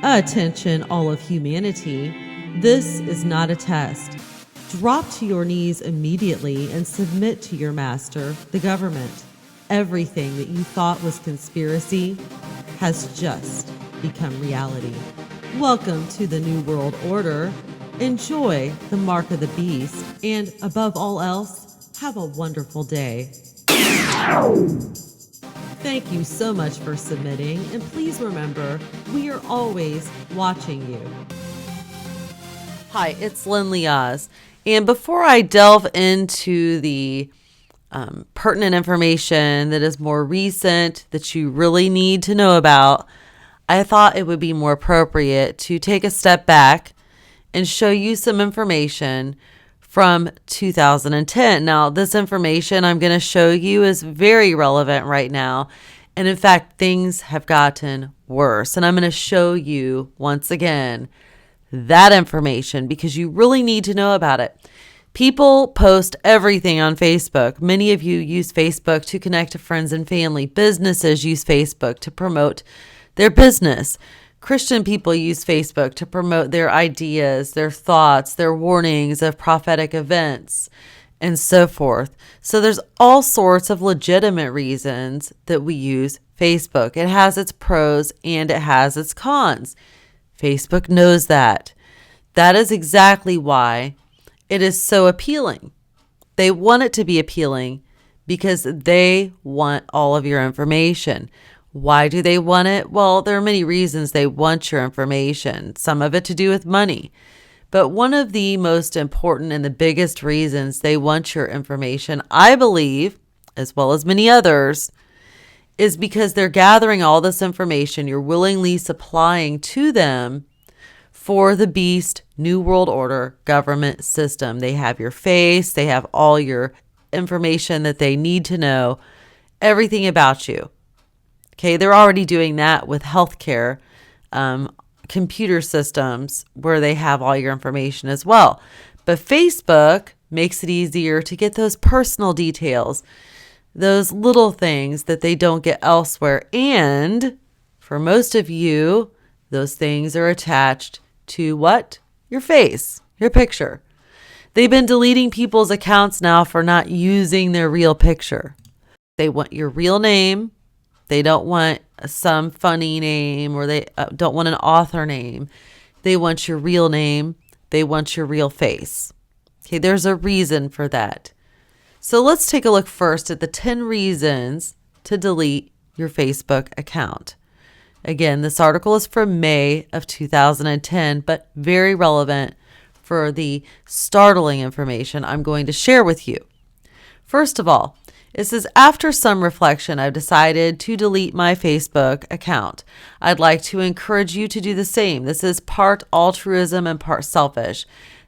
Attention, all of humanity. This is not a test. Drop to your knees immediately and submit to your master, the government. Everything that you thought was conspiracy has just become reality. Welcome to the New World Order. Enjoy the mark of the beast, and above all else, have a wonderful day. Thank you so much for submitting, and please remember, we are always watching you. Hi, it's Lynn Liaz, and before I delve into the pertinent information that is more recent that you really need to know about, I thought it would be more appropriate to take a step back and show you some information from 2010. Now, this information I'm going to show you is very relevant right now. And in fact, things have gotten worse. And I'm going to show you once again that information because you really need to know about it. People post everything on Facebook. Many of you use Facebook to connect to friends and family. Businesses use Facebook to promote their business. Christian people use Facebook to promote their ideas, their thoughts, their warnings of prophetic events, and so forth. So there's all sorts of legitimate reasons that we use Facebook. It has its pros and it has its cons. Facebook knows that. That is exactly why it is so appealing. They want it to be appealing because they want all of your information. Why do they want it? Well, there are many reasons they want your information, some of it to do with money. But one of the most important and the biggest reasons they want your information, I believe, as well as many others, is because they're gathering all this information you're willingly supplying to them for the beast New World Order government system. They have your face, they have all your information that they need to know, everything about you. Okay, they're already doing that with healthcare, computer systems where they have all your information as well. But Facebook makes it easier to get those personal details, those little things that they don't get elsewhere. And for most of you, those things are attached to what? Your face, your picture. They've been deleting people's accounts now for not using their real picture. They want your real name. They don't want some funny name, or they don't want an author name. They want your real name. They want your real face. Okay, there's a reason for that. So let's take a look first at the 10 reasons to delete your Facebook account. Again, this article is from May of 2010, but very relevant for the startling information I'm going to share with you. First of all, it says, after some reflection, I've decided to delete my Facebook account. I'd like to encourage you to do the same. This is part altruism and part selfish.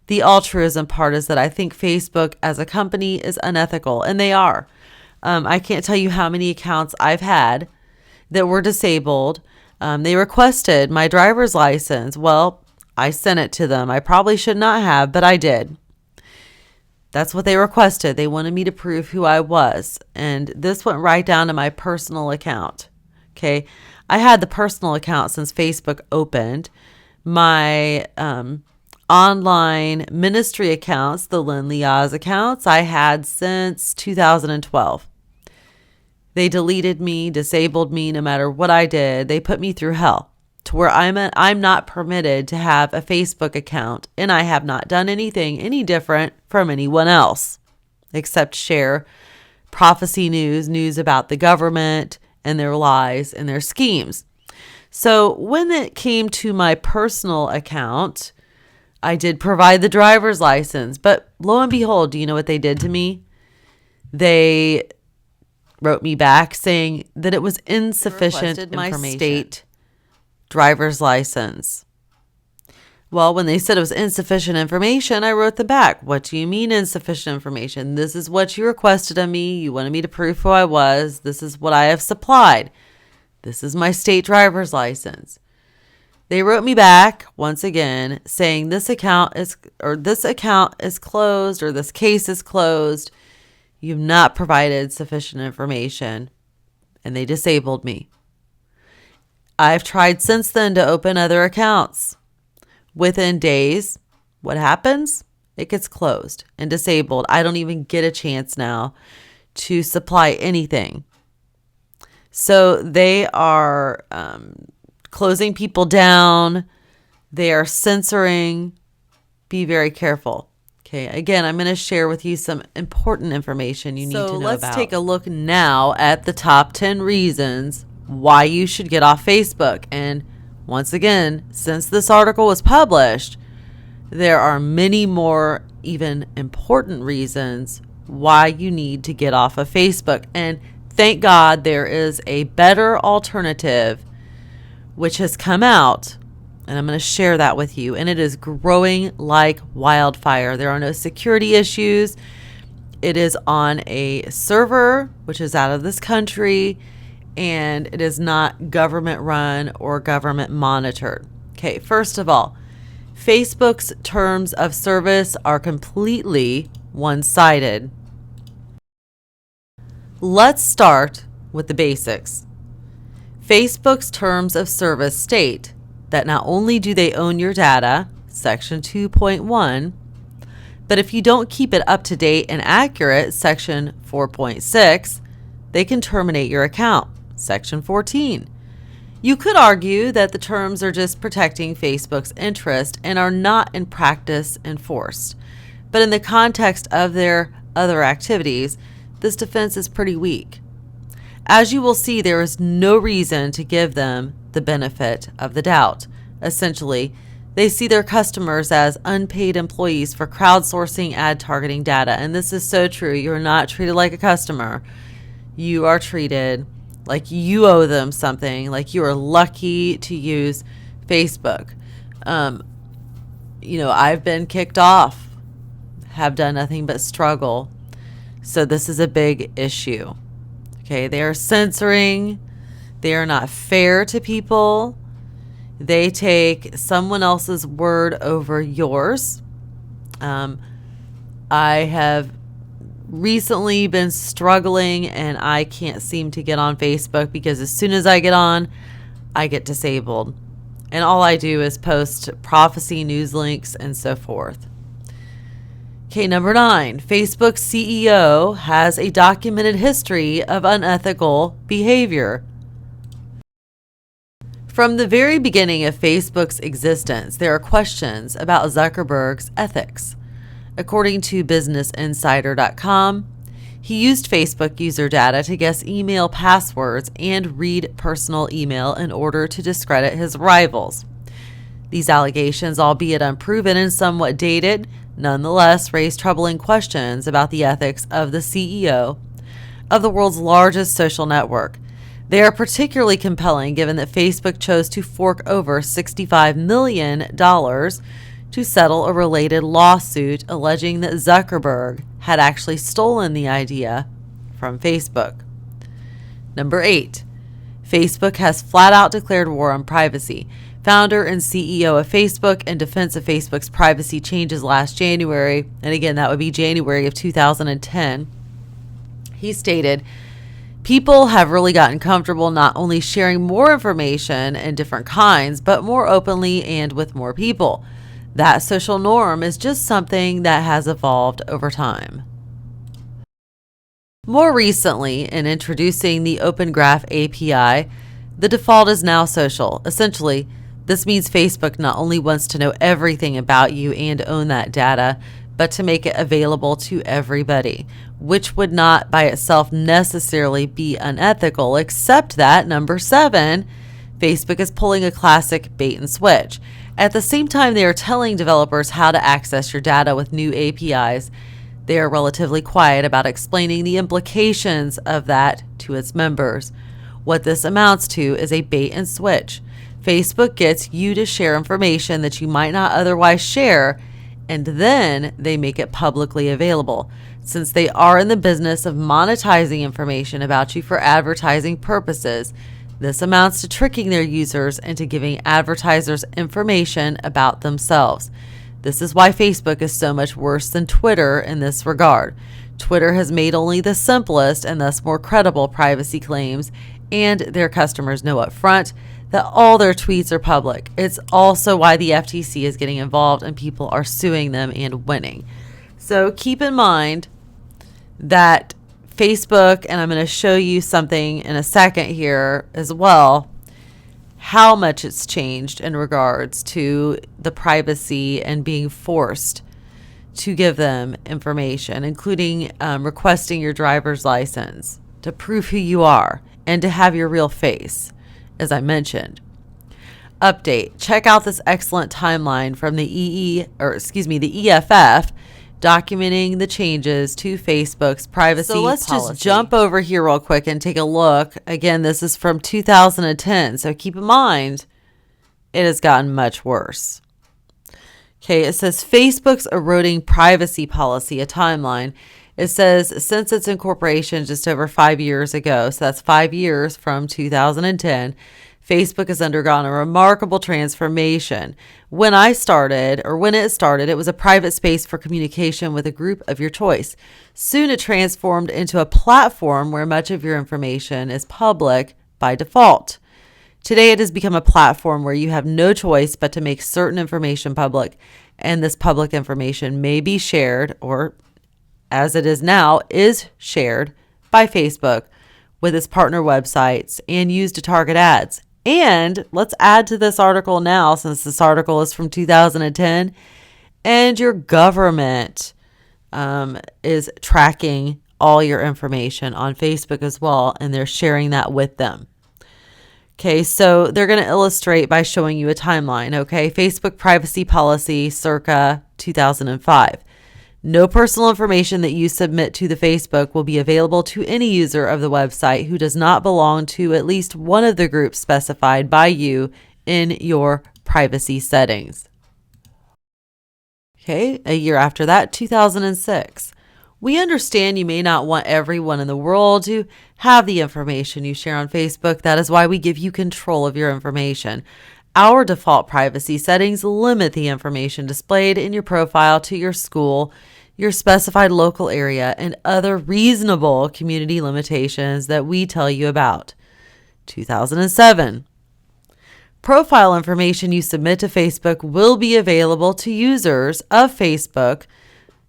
The altruism part is that I think Facebook as a company is unethical, and they are. I can't tell you how many accounts I've had that were disabled. They requested my driver's license. Well, I sent it to them. I probably should not have, but I did. That's what they requested. They wanted me to prove who I was. And this went right down to my personal account. Okay. I had the personal account since Facebook opened. My online ministry accounts, the Lynn Liaz accounts, I had since 2012. They deleted me, disabled me no matter what I did. They put me through hell to where I'm not permitted to have a Facebook account, and I have not done anything any different from anyone else except share prophecy news about the government and their lies and their schemes. So when it came to my personal account, I did provide the driver's license, but lo and behold, do you know what they did to me? They wrote me back saying that it was insufficient information. My state driver's license. Well, when they said it was insufficient information, I wrote them back. What do you mean insufficient information? This is what you requested of me. You wanted me to prove who I was. This is what I have supplied. This is my state driver's license. They wrote me back once again saying this account is closed, or this case is closed. You've not provided sufficient information, and they disabled me. I've tried since then to open other accounts. Within days, what happens? It gets closed and disabled. I don't even get a chance now to supply anything. So they are closing people down. They are censoring. Be very careful. Okay, again, I'm going to share with you some important information you need to know about. So let's take a look now at the top 10 reasons why you should get off Facebook. And once again, since this article was published, there are many more even important reasons why you need to get off of Facebook. And thank God there is a better alternative which has come out. And I'm going to share that with you. And it is growing like wildfire. There are no security issues. It is on a server, which is out of this country. And it is not government run or government monitored. Okay, first of all, Facebook's terms of service are completely one-sided. Let's start with the basics. Facebook's terms of service state that not only do they own your data, Section 2.1, but if you don't keep it up to date and accurate, Section 4.6, they can terminate your account, Section 14. You could argue that the terms are just protecting Facebook's interest and are not in practice enforced. But in the context of their other activities, this defense is pretty weak. As you will see, there is no reason to give them the benefit of the doubt. Essentially, they see their customers as unpaid employees for crowdsourcing ad targeting data. And this is so true. You're not treated like a customer. You are treated like you owe them something, like you are lucky to use Facebook. I've been kicked off, have done nothing but struggle. So this is a big issue. Okay, they are censoring. They are not fair to people. They take someone else's word over yours. I have recently been struggling and I can't seem to get on Facebook because as soon as I get on, I get disabled. And all I do is post prophecy news links and so forth. Okay, number 9, Facebook's CEO has a documented history of unethical behavior. From the very beginning of Facebook's existence, there are questions about Zuckerberg's ethics. According to BusinessInsider.com, he used Facebook user data to guess email passwords and read personal email in order to discredit his rivals. These allegations, albeit unproven and somewhat dated, nonetheless raise troubling questions about the ethics of the CEO of the world's largest social network. They are particularly compelling given that Facebook chose to fork over $65 million to settle a related lawsuit alleging that Zuckerberg had actually stolen the idea from Facebook. Number 8, Facebook has flat out declared war on privacy. Founder and CEO of Facebook in defense of Facebook's privacy changes last January, and again, that would be January of 2010, he stated, people have really gotten comfortable not only sharing more information in different kinds, but more openly and with more people. That social norm is just something that has evolved over time. More recently, in introducing the Open Graph API, the default is now social. Essentially, this means Facebook not only wants to know everything about you and own that data, but to make it available to everybody, which would not by itself necessarily be unethical, except that, number 7, Facebook is pulling a classic bait and switch. At the same time they are telling developers how to access your data with new APIs, they are relatively quiet about explaining the implications of that to its members. What this amounts to is a bait and switch. Facebook gets you to share information that you might not otherwise share, and then they make it publicly available. Since they are in the business of monetizing information about you for advertising purposes, this amounts to tricking their users into giving advertisers information about themselves. This is why Facebook is so much worse than Twitter in this regard. Twitter has made only the simplest and thus more credible privacy claims and their customers know up front that all their tweets are public. It's also why the FTC is getting involved and people are suing them and winning. So keep in mind that Facebook, and I'm going to show you something in a second here as well, how much it's changed in regards to the privacy and being forced to give them information, including requesting your driver's license to prove who you are and to have your real face, as I mentioned. Update. Check out this excellent timeline from the EFF documenting the changes to Facebook's privacy policy. So let's just jump over here real quick and take a look. Again, this is from 2010. So keep in mind, it has gotten much worse. Okay, it says Facebook's eroding privacy policy, a timeline. It says since its incorporation just over 5 years ago, so that's 5 years from 2010, Facebook has undergone a remarkable transformation. When it started, it was a private space for communication with a group of your choice. Soon it transformed into a platform where much of your information is public by default. Today it has become a platform where you have no choice but to make certain information public, and this public information may be shared, or as it is now, is shared by Facebook with its partner websites and used to target ads. And let's add to this article now, since this article is from 2010, and your government is tracking all your information on Facebook as well, and they're sharing that with them. Okay, so they're going to illustrate by showing you a timeline, okay? Facebook privacy policy circa 2005. No personal information that you submit to the Facebook will be available to any user of the website who does not belong to at least one of the groups specified by you in your privacy settings. Okay, a year after that, 2006. We understand you may not want everyone in the world to have the information you share on Facebook. That is why we give you control of your information. Our default privacy settings limit the information displayed in your profile to your school, your specified local area, and other reasonable community limitations that we tell you about. 2007. Profile information you submit to Facebook will be available to users of Facebook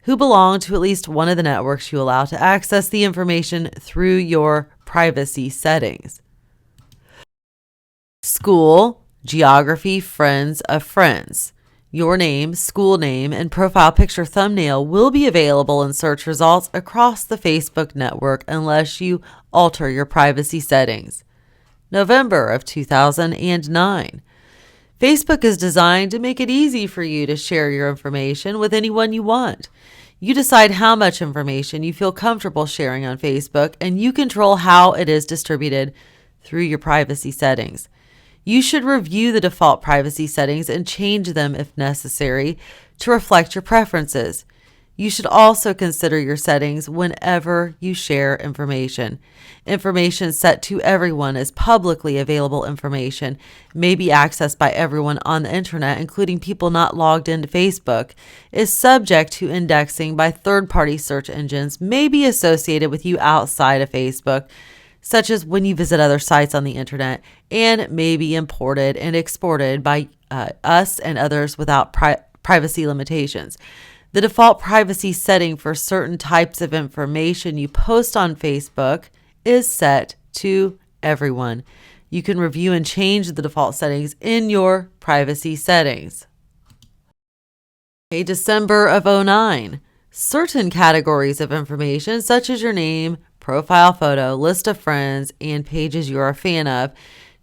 who belong to at least one of the networks you allow to access the information through your privacy settings. School, geography, friends of friends. Your name, school name, and profile picture thumbnail will be available in search results across the Facebook network unless you alter your privacy settings. November of 2009. Facebook is designed to make it easy for you to share your information with anyone you want. You decide how much information you feel comfortable sharing on Facebook, and you control how it is distributed through your privacy settings. You should review the default privacy settings and change them if necessary to reflect your preferences. You should also consider your settings whenever you share information. Information set to everyone as publicly available information may be accessed by everyone on the internet, including people not logged into Facebook, is subject to indexing by third-party search engines, may be associated with you outside of Facebook, such as when you visit other sites on the internet, and may be imported and exported by us and others without privacy limitations. The default privacy setting for certain types of information you post on Facebook is set to everyone. You can review and change the default settings in your privacy settings. Okay, December of 2009. Certain categories of information, such as your name, profile photo, list of friends, and pages you are a fan of,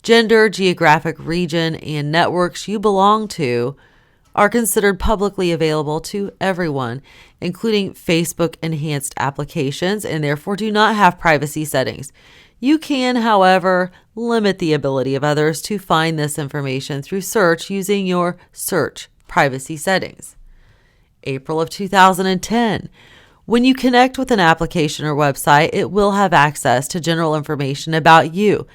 gender, geographic region, and networks you belong to, are considered publicly available to everyone, including Facebook enhanced applications, and therefore do not have privacy settings. You can, however, limit the ability of others to find this information through search using your search privacy settings. April of 2010. When you connect with an application or website, it will have access to general information about you.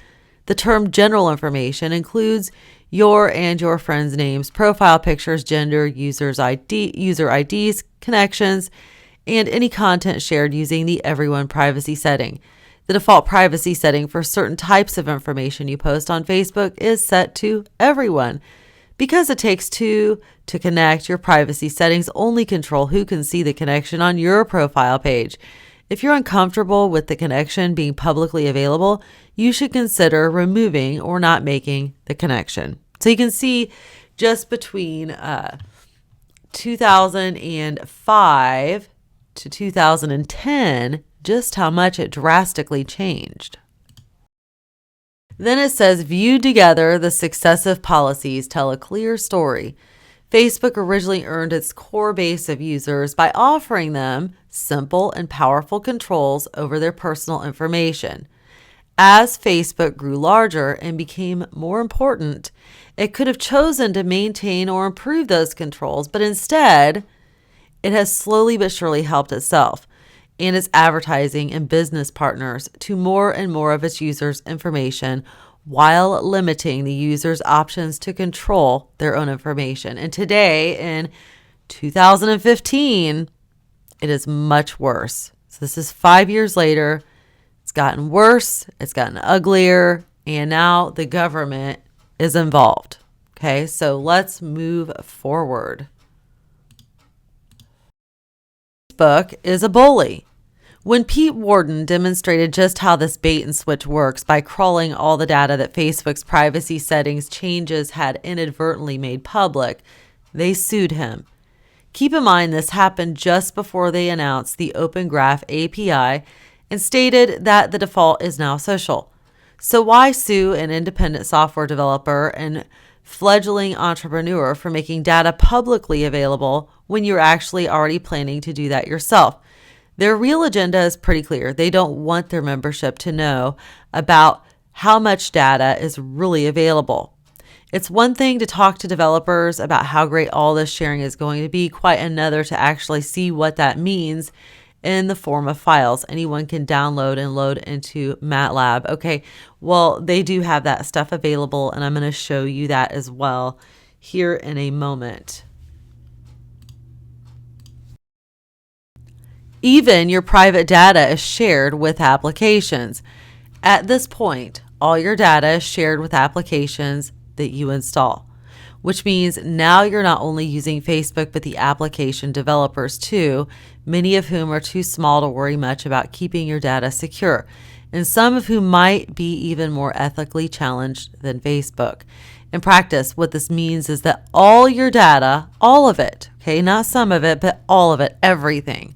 The term general information includes your and your friends' names, profile pictures, gender, user IDs, connections, and any content shared using the Everyone privacy setting. The default privacy setting for certain types of information you post on Facebook is set to everyone. Because it takes two to connect, your privacy settings only control who can see the connection on your profile page. If you're uncomfortable with the connection being publicly available, you should consider removing or not making the connection. So you can see just between 2005 to 2010, just how much it drastically changed. Then it says, viewed together, the successive policies tell a clear story. Facebook originally earned its core base of users by offering them simple and powerful controls over their personal information. As Facebook grew larger and became more important, it could have chosen to maintain or improve those controls, but instead, it has slowly but surely helped itself and its advertising and business partners to more and more of its users' information while limiting the users' options to control their own information. And today, in 2015, it is much worse. So this is 5 years later. It's gotten worse, it's gotten uglier, and now the government is involved. Okay, so let's move forward. Facebook is a bully. When Pete Warden demonstrated just how this bait and switch works by crawling all the data that Facebook's privacy settings changes had inadvertently made public, they sued him. Keep in mind this happened just before they announced the Open Graph API and stated that the default is now social. So why sue an independent software developer and fledgling entrepreneur for making data publicly available when you're actually already planning to do that yourself? Their real agenda is pretty clear. They don't want their membership to know about how much data is really available. It's one thing to talk to developers about how great all this sharing is going to be, quite another to actually see what that means in the form of files anyone can download and load into MATLAB. Okay, well, they do have that stuff available, and I'm going to show you that as well here in a moment. Even your private data is shared with applications. At this point, all your data is shared with applications that you install, which means now you're not only using Facebook, but the application developers too, many of whom are too small to worry much about keeping your data secure, and some of whom might be even more ethically challenged than Facebook. In practice, what this means is that all your data, all of it, okay, not some of it, but all of it, everything,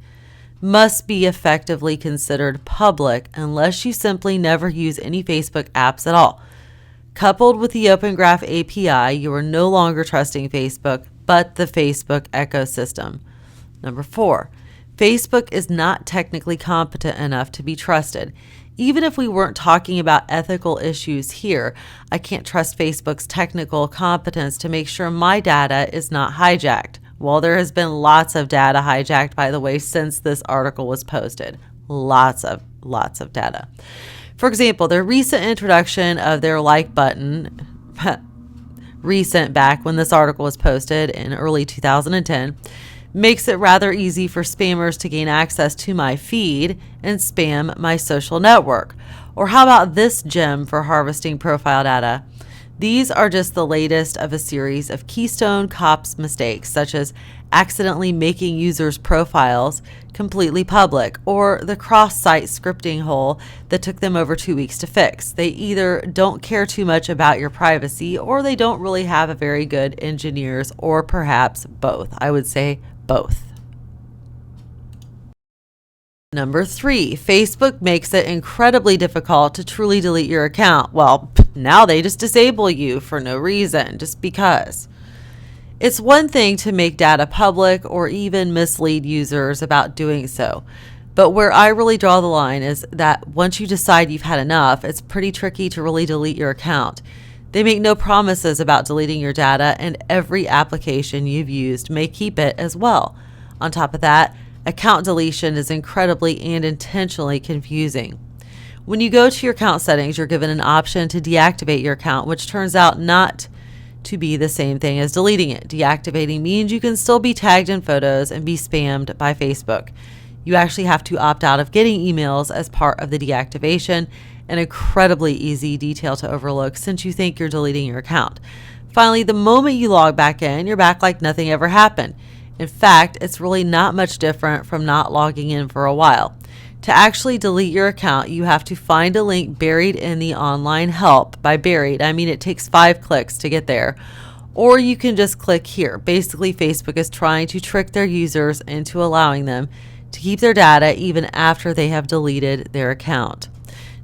must be effectively considered public unless you simply never use any Facebook apps at all. Coupled with the Open Graph API, you are no longer trusting Facebook, but the Facebook ecosystem. Number 4, Facebook is not technically competent enough to be trusted. Even if we weren't talking about ethical issues here, I can't trust Facebook's technical competence to make sure my data is not hijacked. Well, there has been lots of data hijacked, by the way, since this article was posted. Lots of data. For example, their recent introduction of their like button, recent back when this article was posted in early 2010, makes it rather easy for spammers to gain access to my feed and spam my social network. Or how about this gem for harvesting profile data? These are just the latest of a series of Keystone Cops mistakes, such as accidentally making users' profiles completely public, or the cross-site scripting hole that took them over 2 weeks to fix. They either don't care too much about your privacy, or they don't really have a very good engineers, or perhaps both. I would say both. Number 3, Facebook makes it incredibly difficult to truly delete your account. Well, now they just disable you for no reason, just because. It's one thing to make data public or even mislead users about doing so. But where I really draw the line is that once you decide you've had enough, it's pretty tricky to really delete your account. They make no promises about deleting your data, and every application you've used may keep it as well. On top of that, account deletion is incredibly and intentionally confusing. When you go to your account settings, you're given an option to deactivate your account, which turns out not to be the same thing as deleting it. Deactivating means you can still be tagged in photos and be spammed by Facebook. You actually have to opt out of getting emails as part of the deactivation, an incredibly easy detail to overlook since you think you're deleting your account. Finally, the moment you log back in, you're back like nothing ever happened. In fact, it's really not much different from not logging in for a while. To actually delete your account, you have to find a link buried in the online help. By buried, I mean it takes 5 clicks to get there. Or you can just click here. Basically, Facebook is trying to trick their users into allowing them to keep their data even after they have deleted their account.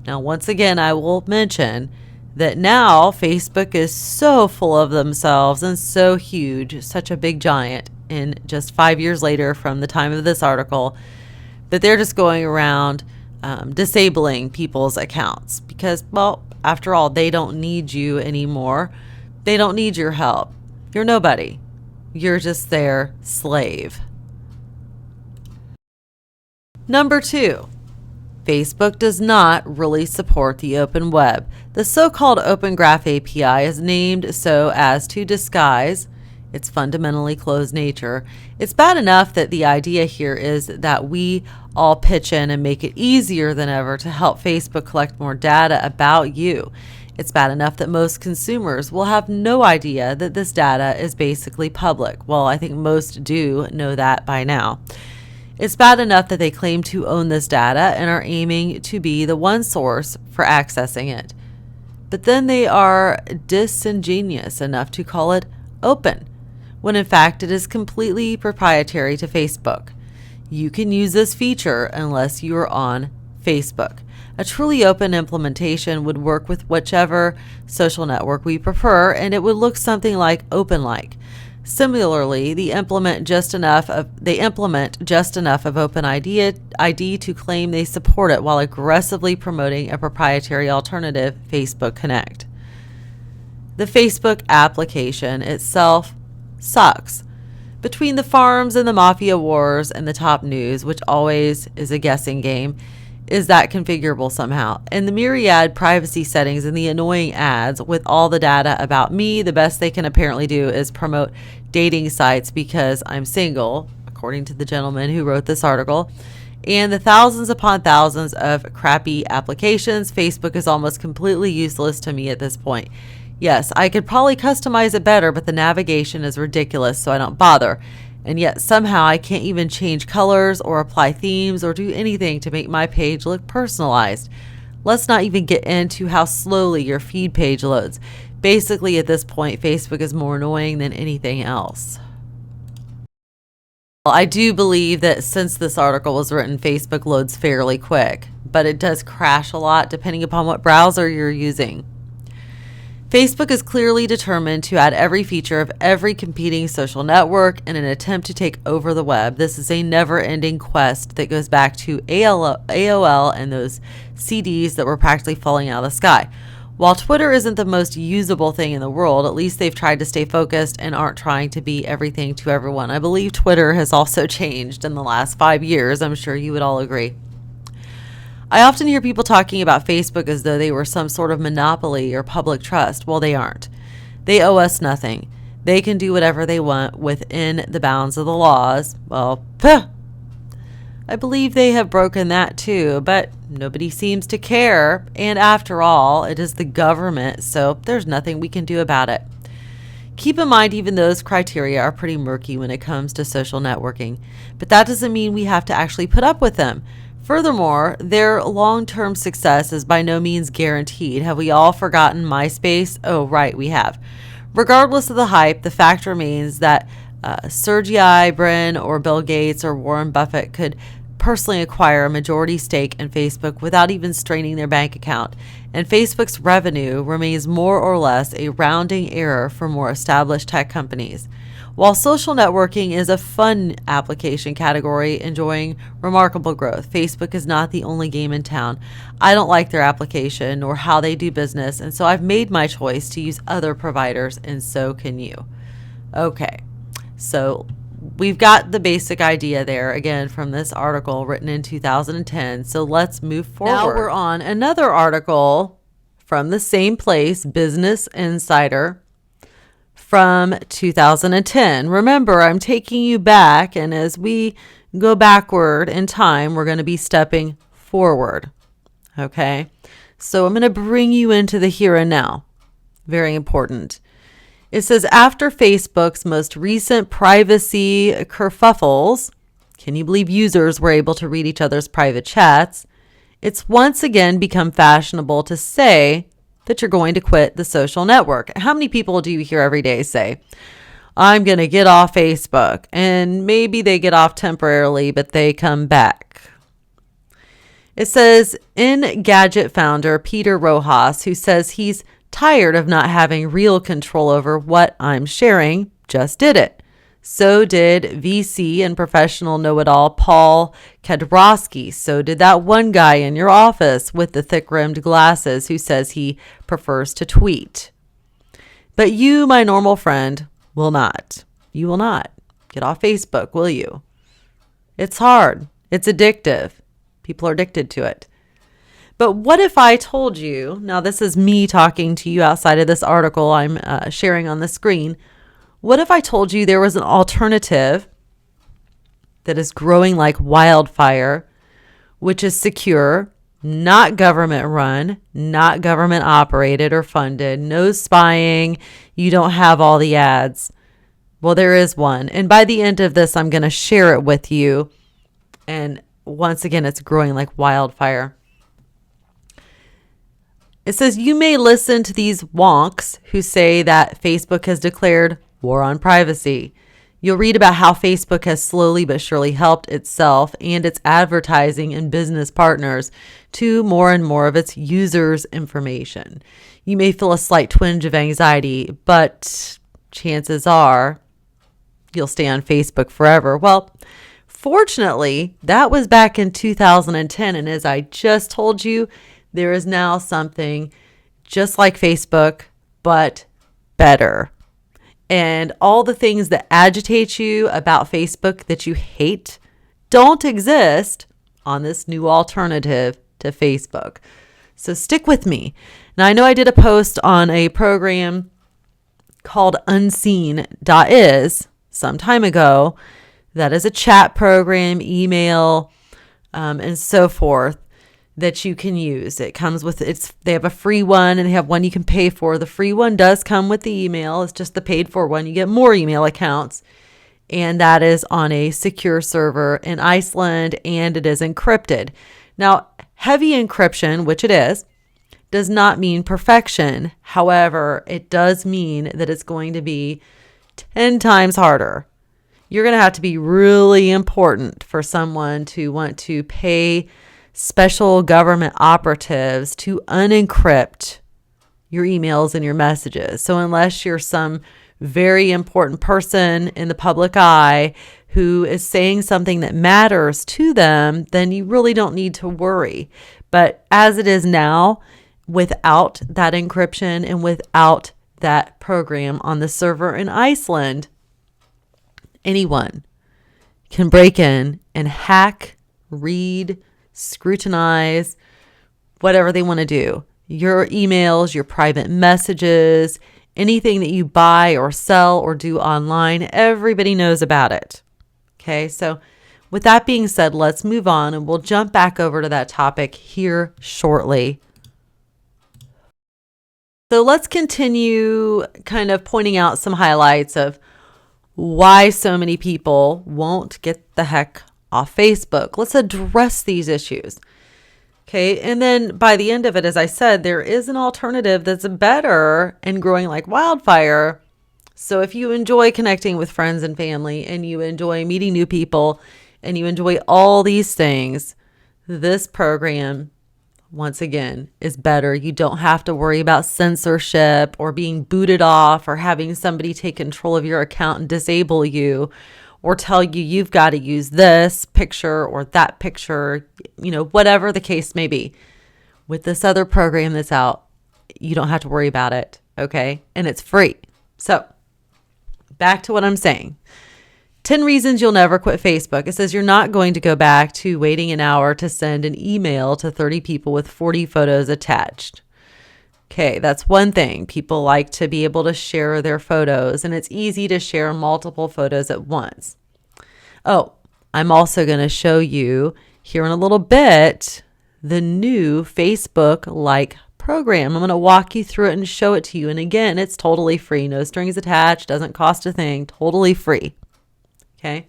Now, once again, I will mention that now Facebook is so full of themselves and so huge, such a big giant, in just 5 years later from the time of this article, that they're just going around disabling people's accounts because, well, after all, they don't need you anymore. They don't need your help. You're nobody. You're just their slave. Number 2, Facebook does not really support the open web. The so-called Open Graph API is named so as to disguise its fundamentally closed nature. It's bad enough that the idea here is that we all pitch in and make it easier than ever to help Facebook collect more data about you. It's bad enough that most consumers will have no idea that this data is basically public. Well, I think most do know that by now. It's bad enough that they claim to own this data and are aiming to be the one source for accessing it. But then they are disingenuous enough to call it open, when in fact it is completely proprietary to Facebook. You can use this feature unless you are on Facebook. A truly open implementation would work with whichever social network we prefer, and it would look something like OpenLike. Similarly, they implement just enough of OpenID to claim they support it while aggressively promoting a proprietary alternative, Facebook Connect. The Facebook application itself sucks. Between the farms and the mafia wars and the top news, which always is a guessing game, is that configurable somehow? And the myriad privacy settings and the annoying ads with all the data about me, the best they can apparently do is promote dating sites because I'm single, according to the gentleman who wrote this article. And the thousands upon thousands of crappy applications, Facebook is almost completely useless to me at this point. Yes, I could probably customize it better, but the navigation is ridiculous, so I don't bother. And yet somehow I can't even change colors or apply themes or do anything to make my page look personalized. Let's not even get into how slowly your feed page loads. Basically, at this point, Facebook is more annoying than anything else. Well, I do believe that since this article was written, Facebook loads fairly quick, but it does crash a lot depending upon what browser you're using. Facebook is clearly determined to add every feature of every competing social network in an attempt to take over the web. This is a never-ending quest that goes back to AOL and those CDs that were practically falling out of the sky. While Twitter isn't the most usable thing in the world, at least they've tried to stay focused and aren't trying to be everything to everyone. I believe Twitter has also changed in the last 5 years. I'm sure you would all agree. I often hear people talking about Facebook as though they were some sort of monopoly or public trust. Well, they aren't. They owe us nothing. They can do whatever they want within the bounds of the laws. Well, I believe they have broken that too, but nobody seems to care. And after all, it is the government, so there's nothing we can do about it. Keep in mind, even those criteria are pretty murky when it comes to social networking, but that doesn't mean we have to actually put up with them. Furthermore, their long-term success is by no means guaranteed. Have we all forgotten MySpace? Oh, right, we have. Regardless of the hype, the fact remains that Sergey Brin or Bill Gates or Warren Buffett could personally acquire a majority stake in Facebook without even straining their bank account, and Facebook's revenue remains more or less a rounding error for more established tech companies. While social networking is a fun application category enjoying remarkable growth, Facebook is not the only game in town. I don't like their application or how they do business, and so I've made my choice to use other providers, and so can you. Okay, so we've got the basic idea there, again, from this article written in 2010, so let's move forward. Now we're on another article from the same place, Business Insider, from 2010. Remember, I'm taking you back, and as we go backward in time. We're going to be stepping forward. Okay. So I'm going to bring you into the here and now. Very important. It says, after Facebook's most recent privacy kerfuffles, can you believe users were able to read each other's private chats? It's once again become fashionable to say that you're going to quit the social network. How many people do you hear every day say, I'm going to get off Facebook? And maybe they get off temporarily, but they come back. It says, Engadget founder Peter Rojas, who says he's tired of not having real control over what I'm sharing, just did it. So did VC and professional know-it-all Paul Kadrowski. So did that one guy in your office with the thick-rimmed glasses who says he prefers to tweet. But you, my normal friend, will not. You will not get off Facebook, will you? It's hard. It's addictive. People are addicted to it. But what if I told you, now this is me talking to you outside of this article I'm sharing on the screen. What if I told you there was an alternative that is growing like wildfire, which is secure, not government run, not government operated or funded, no spying, you don't have all the ads. Well, there is one. And by the end of this, I'm going to share it with you. And once again, it's growing like wildfire. It says, you may listen to these wonks who say that Facebook has declared war on privacy. You'll read about how Facebook has slowly but surely helped itself and its advertising and business partners to more and more of its users' information. You may feel a slight twinge of anxiety, but chances are you'll stay on Facebook forever. Well, fortunately, that was back in 2010. And as I just told you, there is now something just like Facebook, but better. And all the things that agitate you about Facebook that you hate don't exist on this new alternative to Facebook. So stick with me. Now, I know I did a post on a program called unseen.is some time ago. That is a chat program, email, and so forth that you can use. It comes with, they have a free one and they have one you can pay for. The free one does come with the email. It's just the paid for one. You get more email accounts. And that is on a secure server in Iceland, and it is encrypted. Now, heavy encryption, which it is, does not mean perfection. However, it does mean that it's going to be 10 times harder. You're going to have to be really important for someone to want to pay special government operatives to unencrypt your emails and your messages. So unless you're some very important person in the public eye who is saying something that matters to them, then you really don't need to worry. But as it is now, without that encryption and without that program on the server in Iceland, anyone can break in and hack, read, scrutinize, whatever they want to do. Your emails, your private messages, anything that you buy or sell or do online, everybody knows about it. Okay, so with that being said, let's move on and we'll jump back over to that topic here shortly. So let's continue kind of pointing out some highlights of why so many people won't get the heck off Facebook. Let's address these issues. Okay. And then by the end of it, as I said, there is an alternative that's better and growing like wildfire. So if you enjoy connecting with friends and family and you enjoy meeting new people and you enjoy all these things, this program, once again, is better. You don't have to worry about censorship or being booted off or having somebody take control of your account and disable you, or tell you you've got to use this picture or that picture, whatever the case may be. With this other program that's out, you don't have to worry about it, okay? And it's free. So back to what I'm saying. 10 reasons you'll never quit Facebook. It says you're not going to go back to waiting an hour to send an email to 30 people with 40 photos attached. Okay, that's one thing. People like to be able to share their photos, and it's easy to share multiple photos at once. Oh, I'm also going to show you here in a little bit the new Facebook-like program. I'm going to walk you through it and show it to you. And again, it's totally free. No strings attached. Doesn't cost a thing. Totally free. Okay.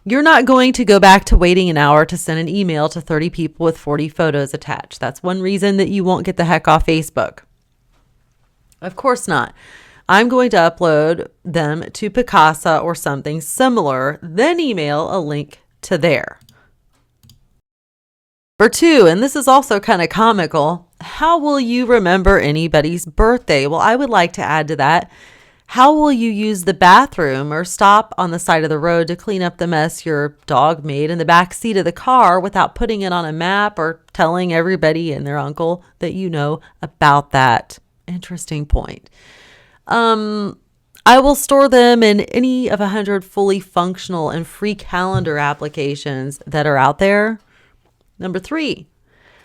You're not going to go back to waiting an hour to send an email to 30 people with 40 photos attached. That's one reason that you won't get the heck off Facebook. Of course not. I'm going to upload them to Picasa or something similar, then email a link to there. Number 2, and this is also kind of comical, how will you remember anybody's birthday? Well, I would like to add to that, how will you use the bathroom or stop on the side of the road to clean up the mess your dog made in the back seat of the car without putting it on a map or telling everybody and their uncle that you know about that? Interesting point. I will store them in any of 100 fully functional and free calendar applications that are out there. Number 3,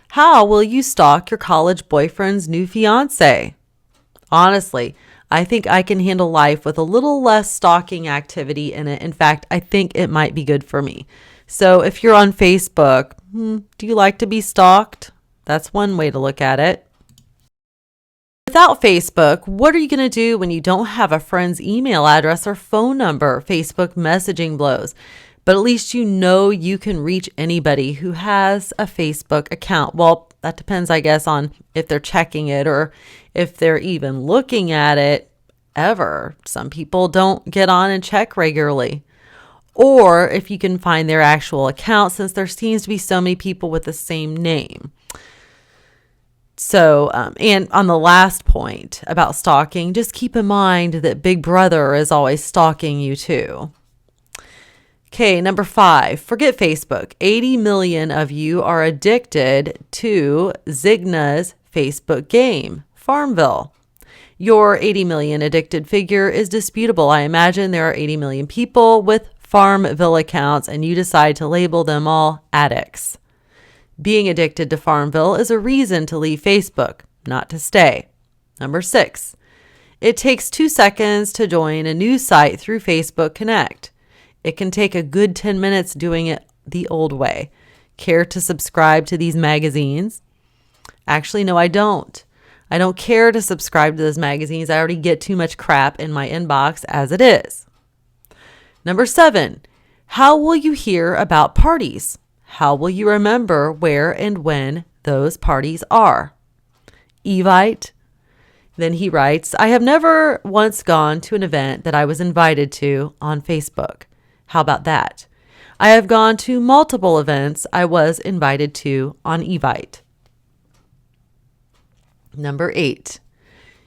how will you stalk your college boyfriend's new fiance? Honestly, I think I can handle life with a little less stalking activity in it. In fact, I think it might be good for me. So if you're on Facebook, do you like to be stalked? That's one way to look at it. Without Facebook, what are you going to do when you don't have a friend's email address or phone number? Facebook messaging blows. But at least you know you can reach anybody who has a Facebook account. Well, that depends, I guess, on if they're checking it or if they're even looking at it ever. Some people don't get on and check regularly. Or if you can find their actual account, since there seems to be so many people with the same name. So, and on the last point about stalking, just keep in mind that Big Brother is always stalking you too. Okay, number 5, forget Facebook. 80 million of you are addicted to Zigna's Facebook game, Farmville. Your 80 million addicted figure is disputable. I imagine there are 80 million people with Farmville accounts and you decide to label them all addicts. Being addicted to Farmville is a reason to leave Facebook, not to stay. Number 6, it takes 2 seconds to join a news site through Facebook Connect. It can take a good 10 minutes doing it the old way. Care to subscribe to these magazines? Actually, no, I don't. I don't care to subscribe to those magazines. I already get too much crap in my inbox as it is. Number 7, how will you hear about parties? How will you remember where and when those parties are? Evite. Then he writes, I have never once gone to an event that I was invited to on Facebook. How about that? I have gone to multiple events I was invited to on Evite. Number 8,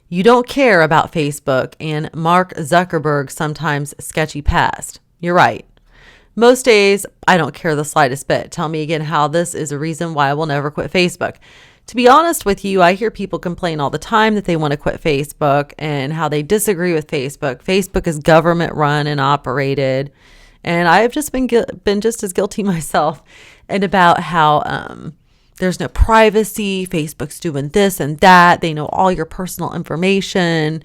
you don't care about Facebook and Mark Zuckerberg's sometimes sketchy past. You're right. Most days, I don't care the slightest bit. Tell me again how this is a reason why I will never quit Facebook. To be honest with you, I hear people complain all the time that they want to quit Facebook and how they disagree with Facebook. Facebook is government run and operated. And I have just been just as guilty myself and about how there's no privacy. Facebook's doing this and that. They know all your personal information.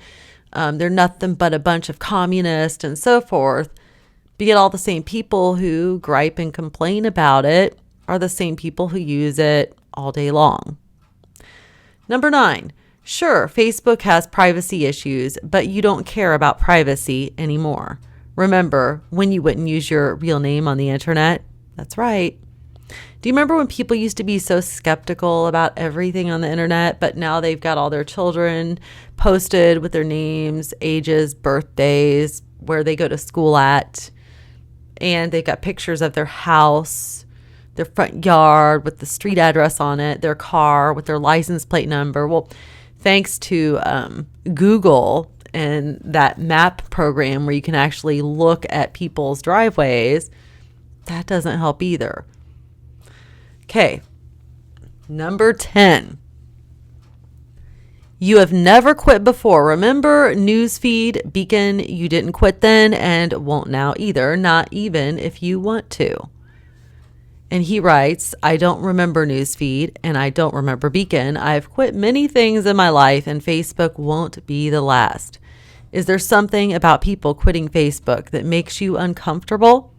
They're nothing but a bunch of communists and so forth. But yet all the same people who gripe and complain about it are the same people who use it all day long. Number 9, sure, Facebook has privacy issues, but you don't care about privacy anymore. Remember when you wouldn't use your real name on the internet? That's right. Do you remember when people used to be so skeptical about everything on the internet, but now they've got all their children posted with their names, ages, birthdays, where they go to school at, and they've got pictures of their house, their front yard with the street address on it, their car with their license plate number. Well, thanks to Google and that map program where you can actually look at people's driveways, that doesn't help either. Okay, number 10. You have never quit before. Remember Newsfeed, Beacon, you didn't quit then and won't now either, not even if you want to. And he writes, I don't remember Newsfeed and I don't remember Beacon. I've quit many things in my life and Facebook won't be the last. Is there something about people quitting Facebook that makes you uncomfortable?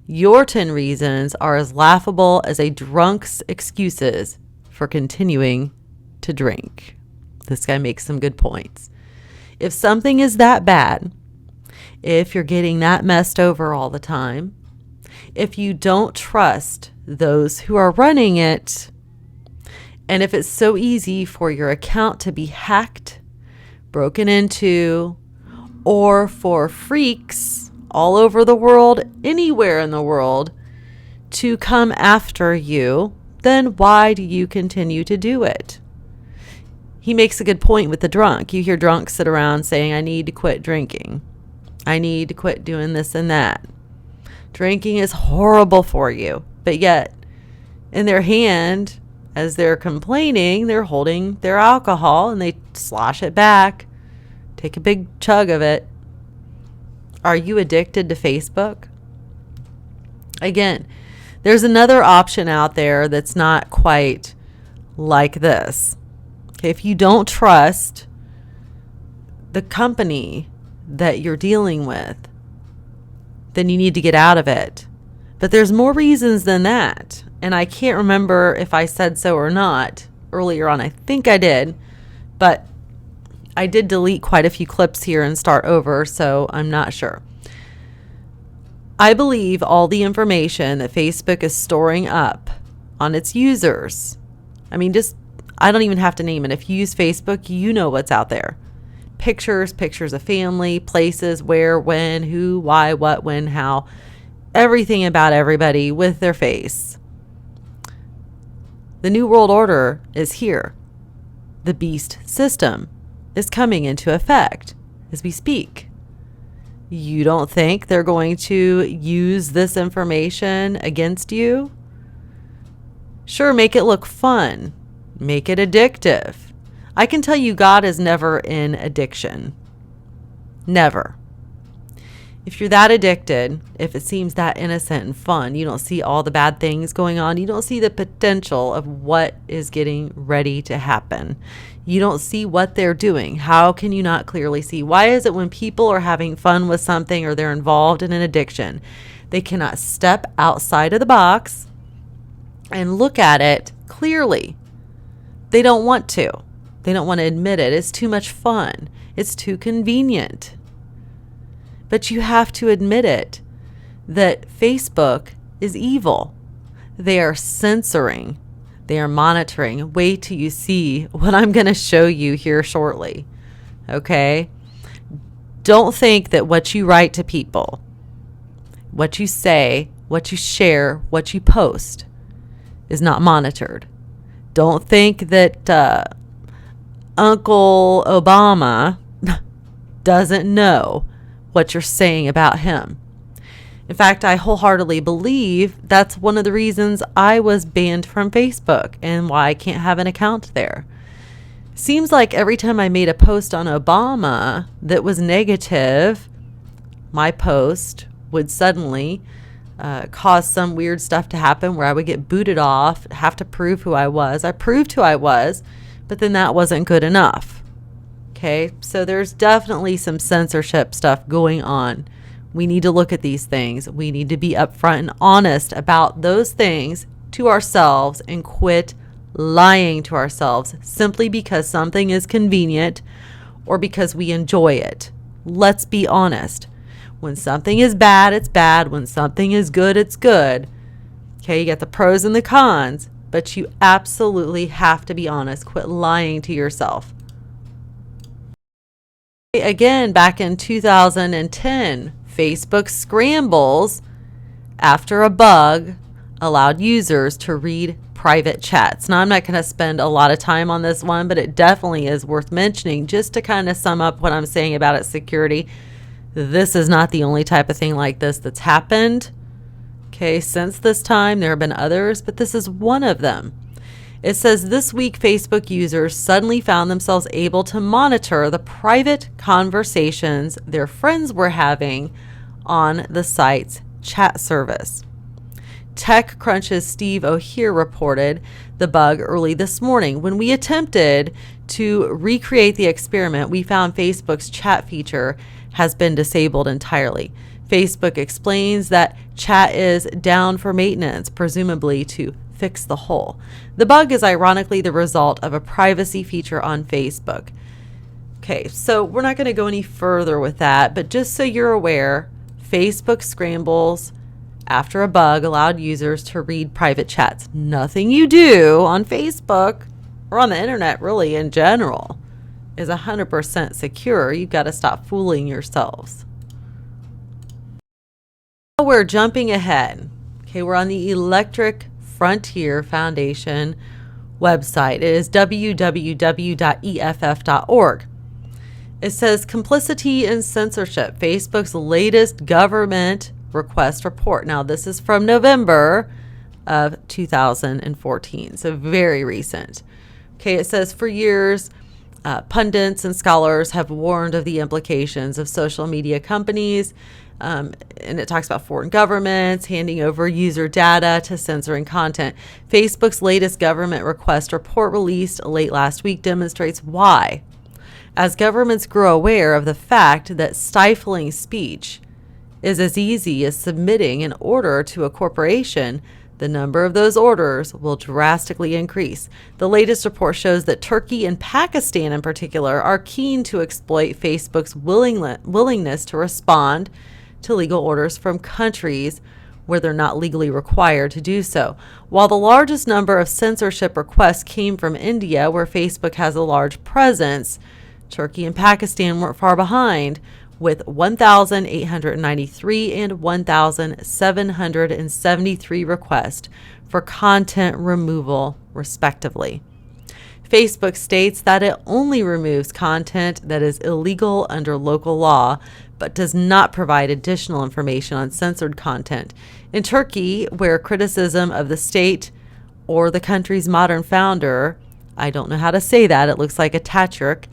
Your 10 reasons are as laughable as a drunk's excuses for continuing to drink. This guy makes some good points. If something is that bad, if you're getting that messed over all the time, if you don't trust those who are running it, and if it's so easy for your account to be hacked, broken into, or for freaks all over the world, anywhere in the world, to come after you, then why do you continue to do it? He makes a good point with the drunk. You hear drunks sit around saying, I need to quit drinking. I need to quit doing this and that. Drinking is horrible for you. But yet, in their hand, as they're complaining, they're holding their alcohol and they slosh it back. Take a big chug of it. Are you addicted to Facebook? Again, there's another option out there that's not quite like this. Okay, if you don't trust the company that you're dealing with, then you need to get out of it. But there's more reasons than that. And I can't remember if I said so or not earlier on. I think I did. But I did delete quite a few clips here and start over, so I'm not sure. I believe all the information that Facebook is storing up on its users. I mean, I don't even have to name it. If you use Facebook, you know what's out there. Pictures of family, places, where, when, who, why, what, when, how. Everything about everybody with their face. The New World Order is here. The beast system is coming into effect as we speak. You don't think they're going to use this information against you? Sure, make it look fun. Make it addictive. I can tell you God is never in addiction. Never. If you're that addicted, if it seems that innocent and fun, you don't see all the bad things going on. You don't see the potential of what is getting ready to happen. You don't see what they're doing. How can you not clearly see? Why is it when people are having fun with something or they're involved in an addiction, they cannot step outside of the box and look at it clearly? They don't want to. They don't want to admit it. It's too much fun. It's too convenient. But you have to admit it, that Facebook is evil. They are censoring. They are monitoring. Wait till you see what I'm going to show you here shortly. Okay? Don't think that what you write to people, what you say, what you share, what you post is not monitored. Don't think that Uncle Obama doesn't know what you're saying about him. In fact, I wholeheartedly believe that's one of the reasons I was banned from Facebook and why I can't have an account there. Seems like every time I made a post on Obama that was negative, my post would suddenly cause some weird stuff to happen where I would get booted off, have to prove who I was. I proved who I was, but then that wasn't good enough. Okay, so there's definitely some censorship stuff going on. We need to look at these things. We need to be upfront and honest about those things to ourselves and quit lying to ourselves simply because something is convenient or because we enjoy it. Let's be honest. When something is bad, it's bad. When something is good, it's good. Okay, you got the pros and the cons, but you absolutely have to be honest. Quit lying to yourself. Again, back in 2010, Facebook scrambles after a bug allowed users to read private chats. Now, I'm not going to spend a lot of time on this one, but it definitely is worth mentioning just to kind of sum up what I'm saying about its security. This is not the only type of thing like this that's happened. Okay, since this time, there have been others, but this is one of them. It says this week, Facebook users suddenly found themselves able to monitor the private conversations their friends were having on the site's chat service. TechCrunch's Steve O'Hear reported the bug early this morning. When we attempted To recreate the experiment, we found Facebook's chat feature has been disabled entirely. Facebook explains that chat is down for maintenance, presumably to fix the hole. The bug is ironically the result of a privacy feature on Facebook. Okay, so we're not going to go any further with that, but just so you're aware, Facebook scrambles after a bug allowed users to read private chats. Nothing you do on Facebook or on the internet, really in general, is 100% secure. You've got to stop fooling yourselves. Now we're jumping ahead. Okay, we're on the Electric Frontier Foundation website. It is www.eff.org. It says complicity in censorship, Facebook's latest government request report. Now, this is from November of 2014, so very recent. Okay, it says for years, pundits and scholars have warned of the implications of social media companies, and it talks about foreign governments handing over user data to censoring content. Facebook's latest government request report released late last week demonstrates why. As governments grow aware of the fact that stifling speech is as easy as submitting an order to a corporation, the number of those orders will drastically increase. The latest report shows that Turkey and Pakistan in particular are keen to exploit Facebook's willingness to respond to legal orders from countries where they're not legally required to do so. While the largest number of censorship requests came from India, where Facebook has a large presence, Turkey and Pakistan weren't far behind, with 1,893 and 1,773 requests for content removal, respectively. Facebook states that it only removes content that is illegal under local law, but does not provide additional information on censored content. In Turkey, where criticism of the state or the country's modern founder, I don't know how to say that, it looks like Ataturk,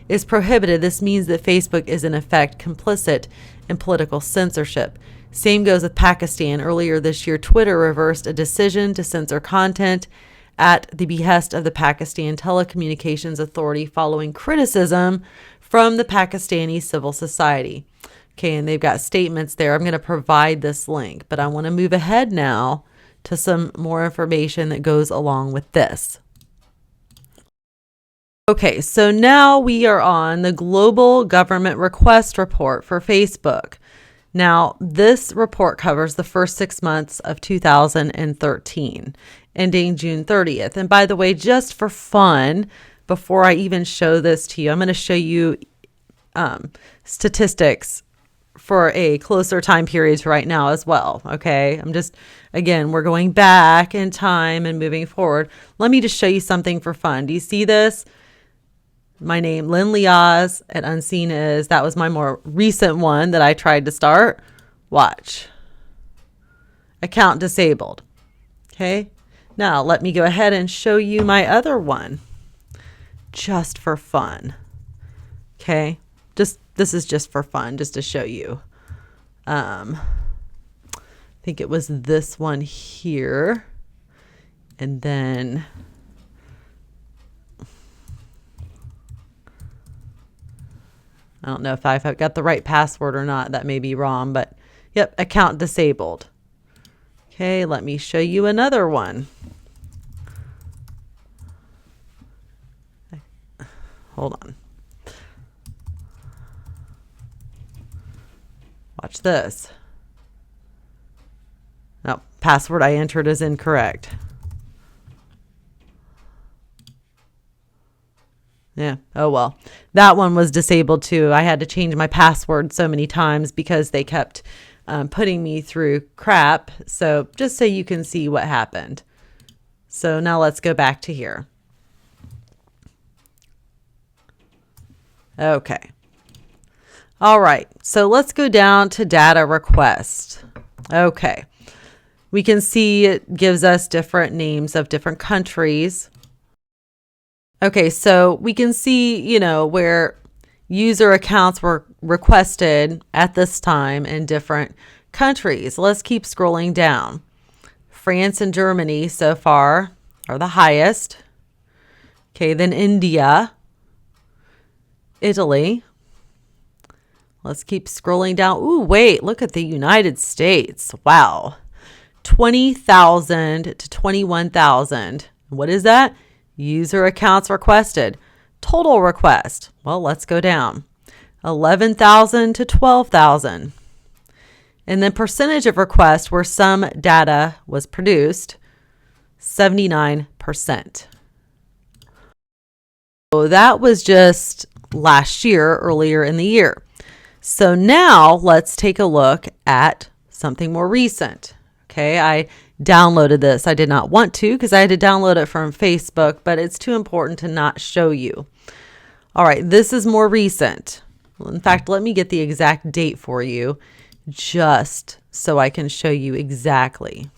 is prohibited, this means that Facebook is in effect complicit in political censorship. Same goes with Pakistan. Earlier this year, Twitter reversed a decision to censor content at the behest of the Pakistan Telecommunications Authority following criticism from the Pakistani civil society. Okay, and they've got statements there. I'm going to provide this link, but I want to move ahead now to some more information that goes along with this. Okay, so now we are on the Global Government Request Report for Facebook. Now, this report covers the first 6 months of 2013, ending June 30th. And by the way, just for fun, before I even show this to you, I'm going to show you statistics for a closer time period to right now as well. Okay, again, we're going back in time and moving forward. Let me just show you something for fun. Do you see this? My name, Lynn Liaz at Unseen Is. That was my more recent one that I tried to start. Watch. Account disabled. Okay. Now let me go ahead and show you my other one. Just for fun. Okay. This is just for fun, just to show you. I think it was this one here. And then I don't know if I've got the right password or not. That may be wrong, but yep, account disabled. Okay, let me show you another one. Hold on. Watch this. No, password I entered is incorrect. Yeah. Oh, well, that one was disabled too. I had to change my password so many times because they kept putting me through crap. So just so you can see what happened. So now let's go back to here. Okay. All right. So let's go down to data request. Okay. We can see it gives us different names of different countries. Okay, so we can see, where user accounts were requested at this time in different countries. Let's keep scrolling down. France and Germany so far are the highest. Okay, then India Italy. Let's keep scrolling down. Ooh, wait, look at the United States. Wow. 20,000 to 21,000. What is that? User accounts requested. Total request. Well, let's go down. 11,000 to 12,000. And then percentage of requests where some data was produced, 79%. So that was just last year, earlier in the year. So now let's take a look at something more recent. Okay, I downloaded this. I did not want to because I had to download it from Facebook, but it's too important to not show you. All right, this is more recent. In fact, let me get the exact date for you just so I can show you exactly.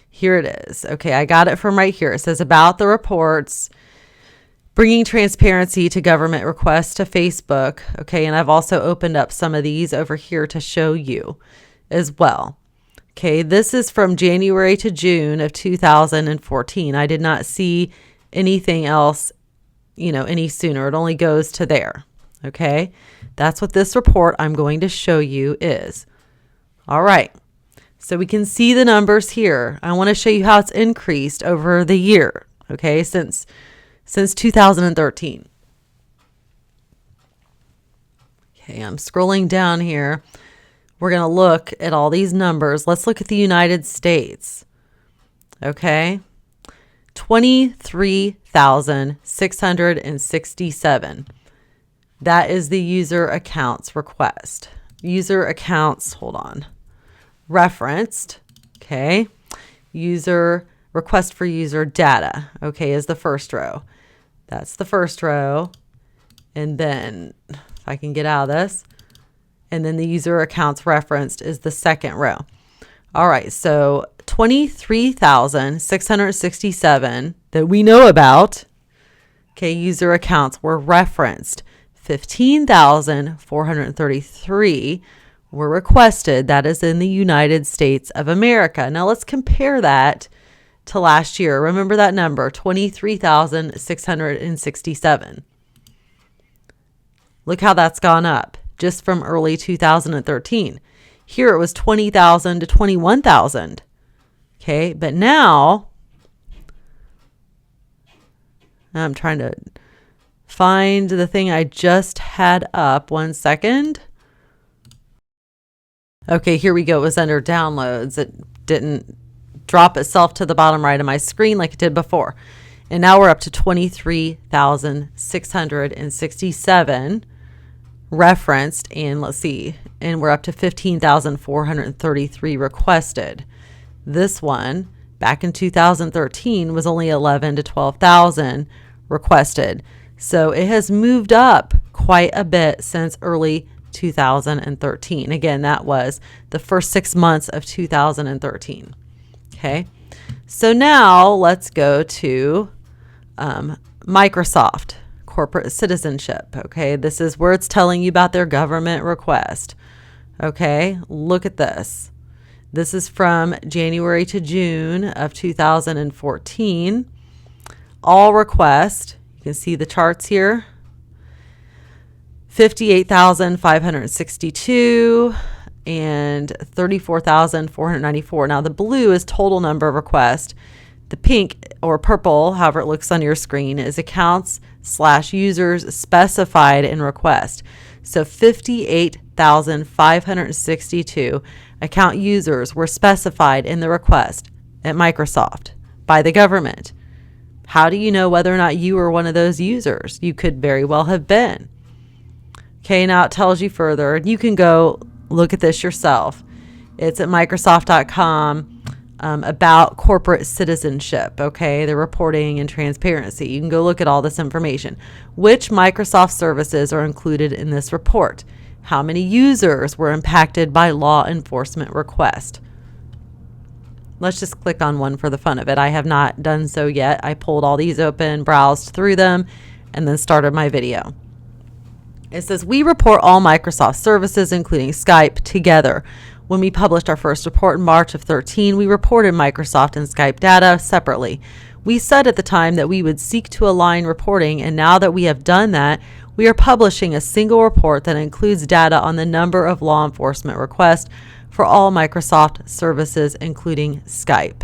Here it is. Okay, I got it from right here. It says about the reports, bringing transparency to government requests to Facebook. Okay, and I've also opened up some of these over here to show you as well. Okay, this is from January to June of 2014. I did not see anything else, any sooner. It only goes to there. Okay, that's what this report I'm going to show you is. All right, so we can see the numbers here. I want to show you how it's increased over the year, okay, since 2013. Okay, I'm scrolling down here. We're going to look at all these numbers. Let's look at the United States. Okay. 23,667. That is the user accounts request. User accounts, hold on. Referenced. Okay. User request for user data. Okay, is the first row. That's the first row. And then if I can get out of this, and then the user accounts referenced is the second row. All right, so 23,667 that we know about, okay, user accounts were referenced. 15,433 were requested. That is in the United States of America. Now let's compare that to last year. Remember that number, 23,667. Look how that's gone up just from early 2013. Here it was 20,000 to 21,000. Okay, but now I'm trying to find the thing I just had up. 1 second. Okay, here we go. It was under downloads. It didn't drop itself to the bottom right of my screen like it did before. And now we're up to 23,667 referenced, and let's see, and we're up to 15,433 requested. This one back in 2013 was only 11 to 12,000 requested. So it has moved up quite a bit since early 2013. Again, that was the first 6 months of 2013. Okay, so now let's go to Microsoft corporate citizenship. Okay, this is where it's telling you about their government request. Okay, look at this. This is from January to June of 2014. All requests, you can see the charts here. 58,562 and 34,494. Now the blue is total number of requests. The pink or purple, however it looks on your screen, is accounts/users specified in request. So 58,562 account users were specified in the request at Microsoft by the government. How do you know whether or not you were one of those users? You could very well have been. Okay, now it tells you further. You can go look at this yourself. It's at Microsoft.com. About corporate citizenship, okay, the reporting and transparency. You can go look at all this information. Which Microsoft services are included in this report? How many users were impacted by law enforcement request? Let's just click on one for the fun of it. I have not done so yet. I pulled all these open, browsed through them, and then started my video. It says, we report all Microsoft services, including Skype, together. When we published our first report in March of 2013, we reported Microsoft and Skype data separately. We said at the time that we would seek to align reporting, and now that we have done that, we are publishing a single report that includes data on the number of law enforcement requests for all Microsoft services, including Skype.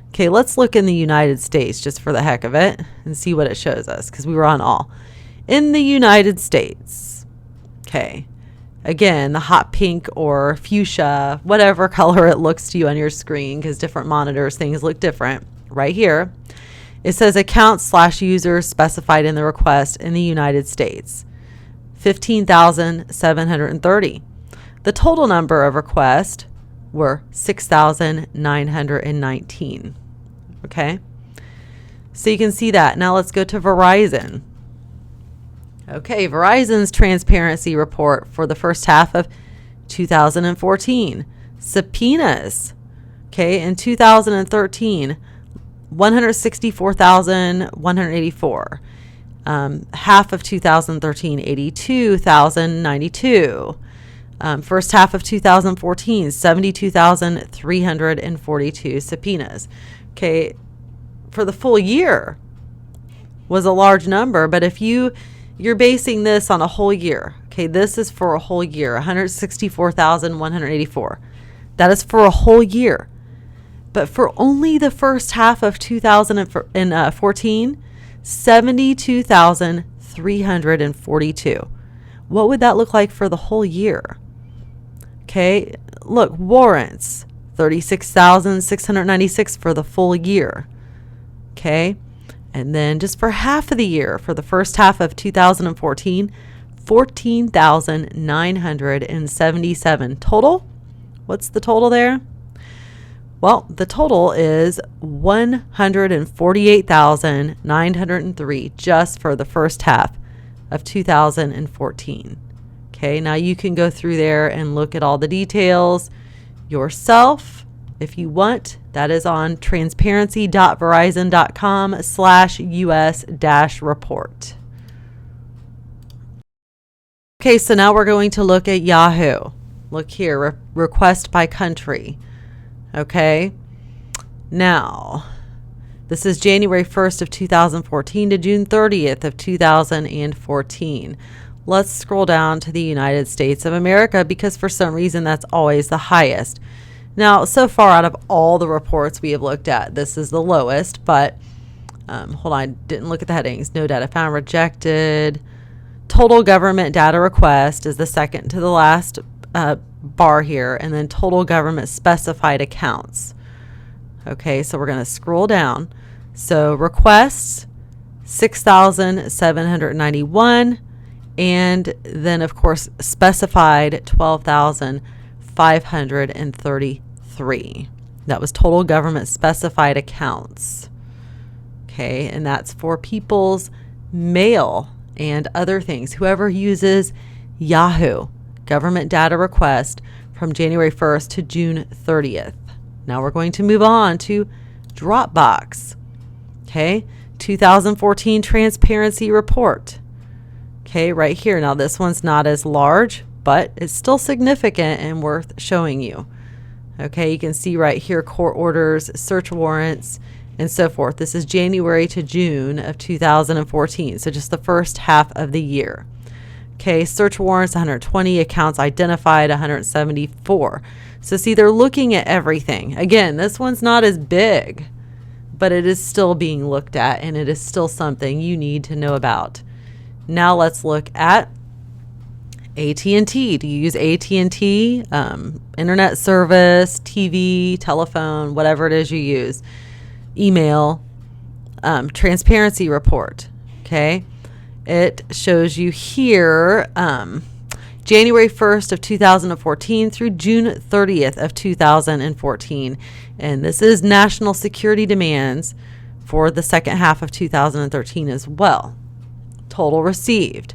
Okay, let's look in the United States just for the heck of it and see what it shows us, because we were on all. In the United States, okay, again, the hot pink or fuchsia, whatever color it looks to you on your screen, because different monitors, things look different. Right here, it says accounts/users specified in the request in the United States, 15,730. The total number of requests were 6,919. Okay, so you can see that. Now let's go to Verizon. Okay, Verizon's transparency report for the first half of 2014. Subpoenas. Okay, in 2013, 164,184. Half of 2013, 82,092. First half of 2014, 72,342 subpoenas. Okay, for the full year was a large number, but if you're basing this on a whole year, okay, this is for a whole year, 164,184. That is for a whole year. But for only the first half of 2014, 72,342. What would that look like for the whole year? Okay, look, warrants, 36,696 for the full year. Okay, and then just for half of the year, for the first half of 2014, 14,977 total. What's the total there? Well, the total is 148,903 just for the first half of 2014. Okay, now you can go through there and look at all the details yourself if you want. That is on transparency.verizon.com/US-report. Okay, so now we're going to look at Yahoo. Look here, request by country. Okay, now this is January 1st of 2014 to June 30th of 2014. Let's scroll down to the United States of America, because for some reason that's always the highest. Now, so far out of all the reports we have looked at, this is the lowest, but hold on, I didn't look at the headings. No data found, rejected. Total government data request is the second to the last bar here, and then total government specified accounts. Okay, so we're going to scroll down. So requests, 6,791, and then of course specified 12,533. That was total government specified accounts. Okay, and that's for people's mail and other things. Whoever uses Yahoo, government data request from January 1st to June 30th. Now we're going to move on to Dropbox. Okay, 2014 transparency report. Okay, right here. Now this one's not as large, but it's still significant and worth showing you. Okay, you can see right here court orders, search warrants, and so forth. This is January to June of 2014, so just the first half of the year. Okay, search warrants 120, accounts identified 174. So see, they're looking at everything. Again, this one's not as big, but it is still being looked at, and it is still something you need to know about. Now let's look at AT&T. Do you use AT&T? Internet service, TV, telephone, whatever it is you use. Email, transparency report. Okay. It shows you here January 1st of 2014 through June 30th of 2014. And this is national security demands for the second half of 2013 as well. Total received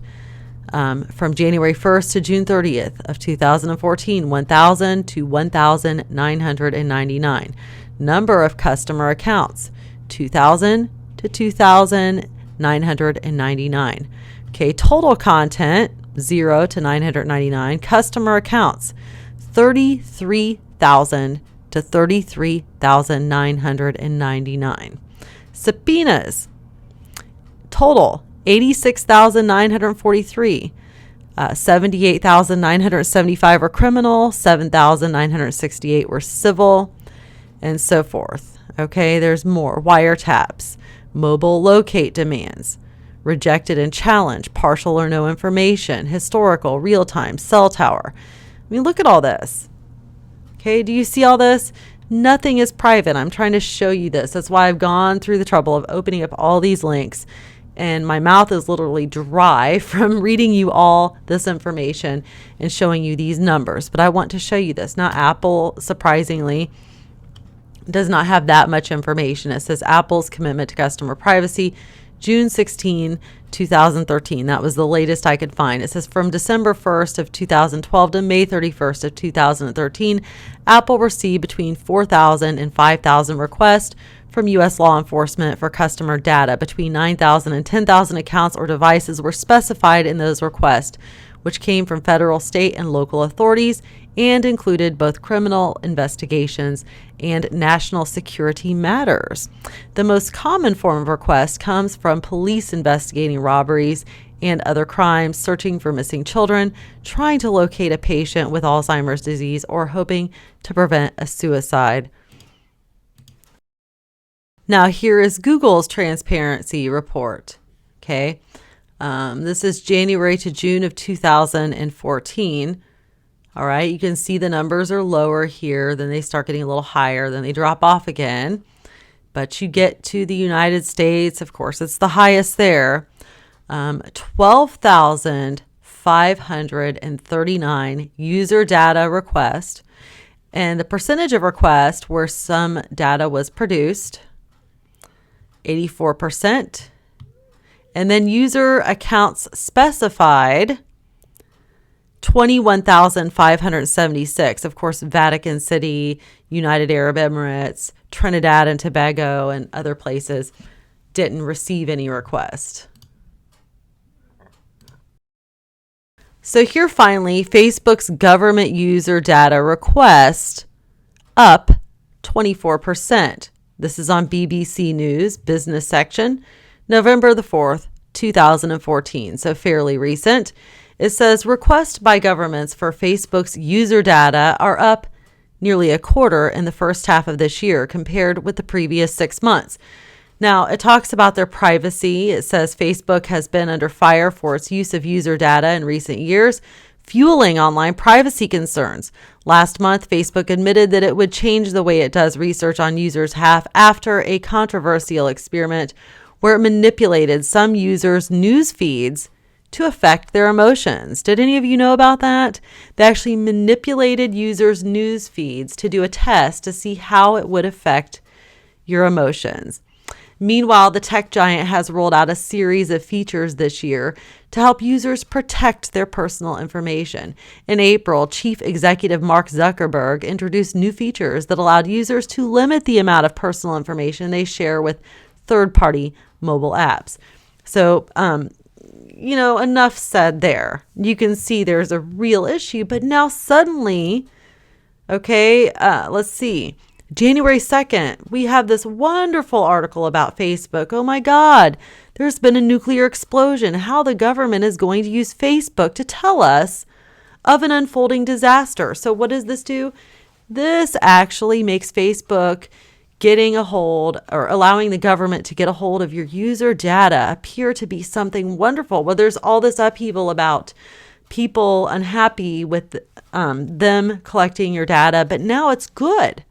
from January 1st to June 30th of 2014, 1,000 to 1,999. Number of customer accounts, 2,000 to 2,999. Okay, total content, 0 to 999. Customer accounts, 33,000 to 33,999. Subpoenas, total 86,943. 78,975 were criminal, 7,968 were civil, and so forth. Okay, there's more. Wiretaps, mobile locate demands, rejected and challenged, partial or no information, historical, real-time, cell tower. I mean, look at all this. Okay, do you see all this? Nothing is private. I'm trying to show you this. That's why I've gone through the trouble of opening up all these links, and my mouth is literally dry from reading you all this information and showing you these numbers. But I want to show you this. Now, Apple, surprisingly, does not have that much information. It says Apple's commitment to customer privacy, June 16, 2013. That was the latest I could find. It says from December 1st of 2012 to May 31st of 2013, Apple received between 4,000 and 5,000 requests from U.S. law enforcement for customer data. Between 9,000 and 10,000 accounts or devices were specified in those requests, which came from federal, state, and local authorities and included both criminal investigations and national security matters. The most common form of request comes from police investigating robberies and other crimes, searching for missing children, trying to locate a patient with Alzheimer's disease, or hoping to prevent a suicide. Now, here is Google's transparency report. Okay. This is January to June of 2014. All right. You can see the numbers are lower here. Then they start getting a little higher. Then they drop off again. But you get to the United States. Of course, it's the highest there. 12,539 user data requests. And the percentage of requests where some data was produced, 84%. And then user accounts specified, 21,576. Of course, Vatican City, United Arab Emirates, Trinidad and Tobago, and other places didn't receive any request. So here finally, Facebook's government user data request up 24%. This is on BBC News business section, November the 4th, 2014, so fairly recent. It says requests by governments for Facebook's user data are up nearly a quarter in the first half of this year compared with the previous 6 months. Now, it talks about their privacy. It says Facebook has been under fire for its use of user data in recent years, fueling online privacy concerns. Last month, Facebook admitted that it would change the way it does research on users' behalf after a controversial experiment where it manipulated some users' news feeds to affect their emotions. Did any of you know about that? They actually manipulated users' news feeds to do a test to see how it would affect your emotions. Meanwhile, the tech giant has rolled out a series of features this year to help users protect their personal information. In April, Chief Executive Mark Zuckerberg introduced new features that allowed users to limit the amount of personal information they share with third-party mobile apps. So, enough said there. You can see there's a real issue, but now suddenly, let's see. January 2nd, we have this wonderful article about Facebook. Oh my God, there's been a nuclear explosion. How the government is going to use Facebook to tell us of an unfolding disaster. So what does this do? This actually makes Facebook getting a hold or allowing the government to get a hold of your user data appear to be something wonderful. Well, there's all this upheaval about people unhappy with them collecting your data, but now it's good.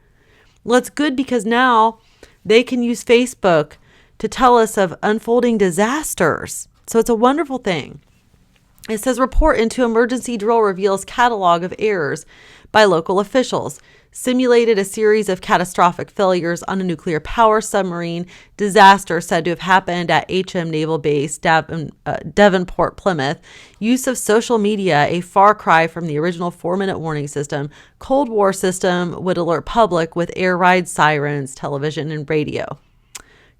Well, it's good because now they can use Facebook to tell us of unfolding disasters. So it's a wonderful thing. It says report into emergency drill reveals catalog of errors by local officials. Simulated a series of catastrophic failures on a nuclear power submarine disaster said to have happened at HM Naval Base, Devonport, Plymouth. Use of social media, a far cry from the original 4-minute warning system. Cold War system would alert public with air ride sirens, television, and radio.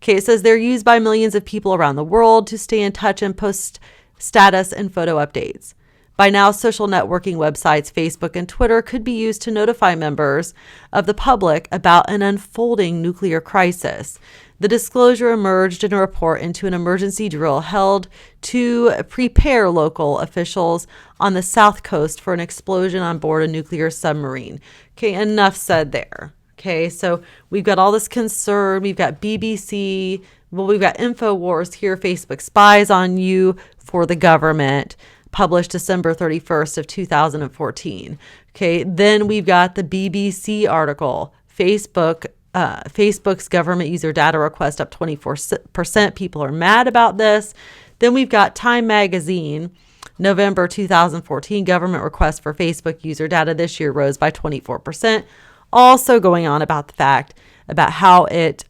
Okay, it says they're used by millions of people around the world to stay in touch and post status and photo updates. By now, social networking websites, Facebook and Twitter, could be used to notify members of the public about an unfolding nuclear crisis. The disclosure emerged in a report into an emergency drill held to prepare local officials on the south coast for an explosion on board a nuclear submarine. Okay, enough said there. Okay, so we've got all this concern. We've got BBC. Well, we've got InfoWars here. Facebook spies on you for the government. Published December 31st of 2014. Okay, then we've got the BBC article. Facebook's government user data request up 24%. People are mad about this. Then we've got Time Magazine, November 2014, government request for Facebook user data this year rose by 24%. Also going on about the fact about how it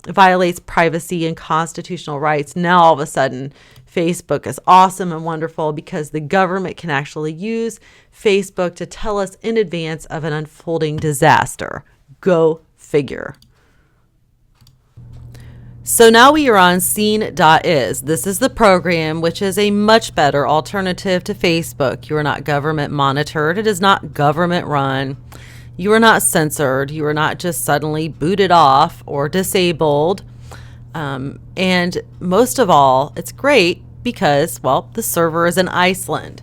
violates privacy and constitutional rights. Now all of a sudden, Facebook is awesome and wonderful because the government can actually use Facebook to tell us in advance of an unfolding disaster. Go figure. So now we are on Scene.is. This is the program which is a much better alternative to Facebook. You are not government monitored. It is not government run. You are not censored. You are not just suddenly booted off or disabled. And most of all, it's great because, well, the server is in Iceland.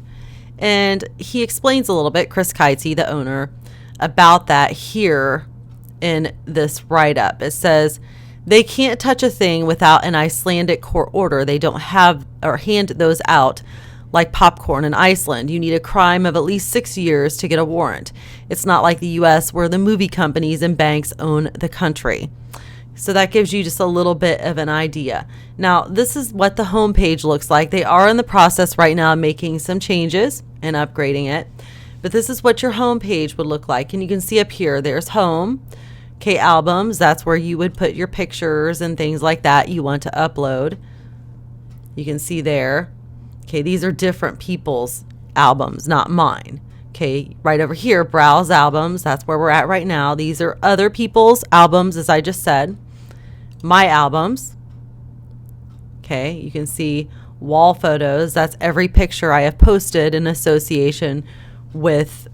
And he explains a little bit, Chris Keitze, the owner, about that here in this write-up. It says, they can't touch a thing without an Icelandic court order. They don't have or hand those out like popcorn in Iceland. You need a crime of at least 6 years to get a warrant. It's not like the US where the movie companies and banks own the country. So that gives you just a little bit of an idea. Now, this is what the homepage looks like. They are in the process right now of making some changes and upgrading it. But this is what your homepage would look like. And you can see up here, there's home. Okay, albums. That's where you would put your pictures and things like that you want to upload. You can see there. Okay, these are different people's albums, not mine. Okay, right over here, browse albums. That's where we're at right now. These are other people's albums, as I just said. My albums. Okay, you can see wall photos. That's every picture I have posted in association with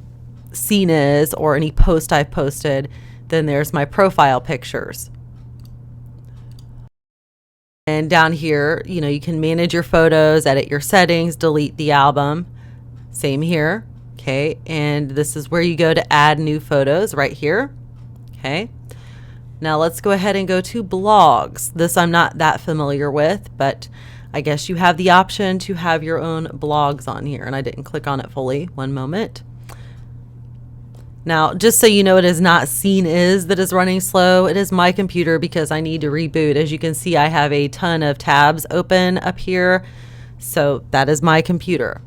Scene.is or any post I've posted. Then there's my profile pictures. And down here, you know, you can manage your photos, edit your settings, delete the album. Same here. Okay, and this is where you go to add new photos right here. Okay, now let's go ahead and go to blogs. This I'm not that familiar with, but I guess you have the option to have your own blogs on here, and I didn't click on it fully. One moment. Now, just so you know, it is not Scene.is that is running slow. It is my computer because I need to reboot. As you can see, I have a ton of tabs open up here. So that is my computer.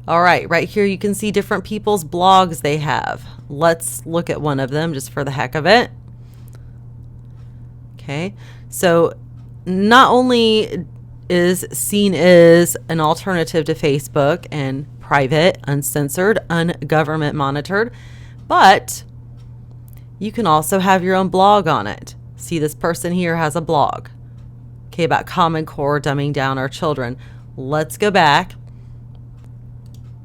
All right, right here you can see different people's blogs they have. Let's look at one of them just for the heck of it. Okay, so not only is Scene.is an alternative to Facebook and private, uncensored, ungovernment monitored, but you can also have your own blog on it. See, this person here has a blog, okay, about Common Core dumbing down our children. Let's go back.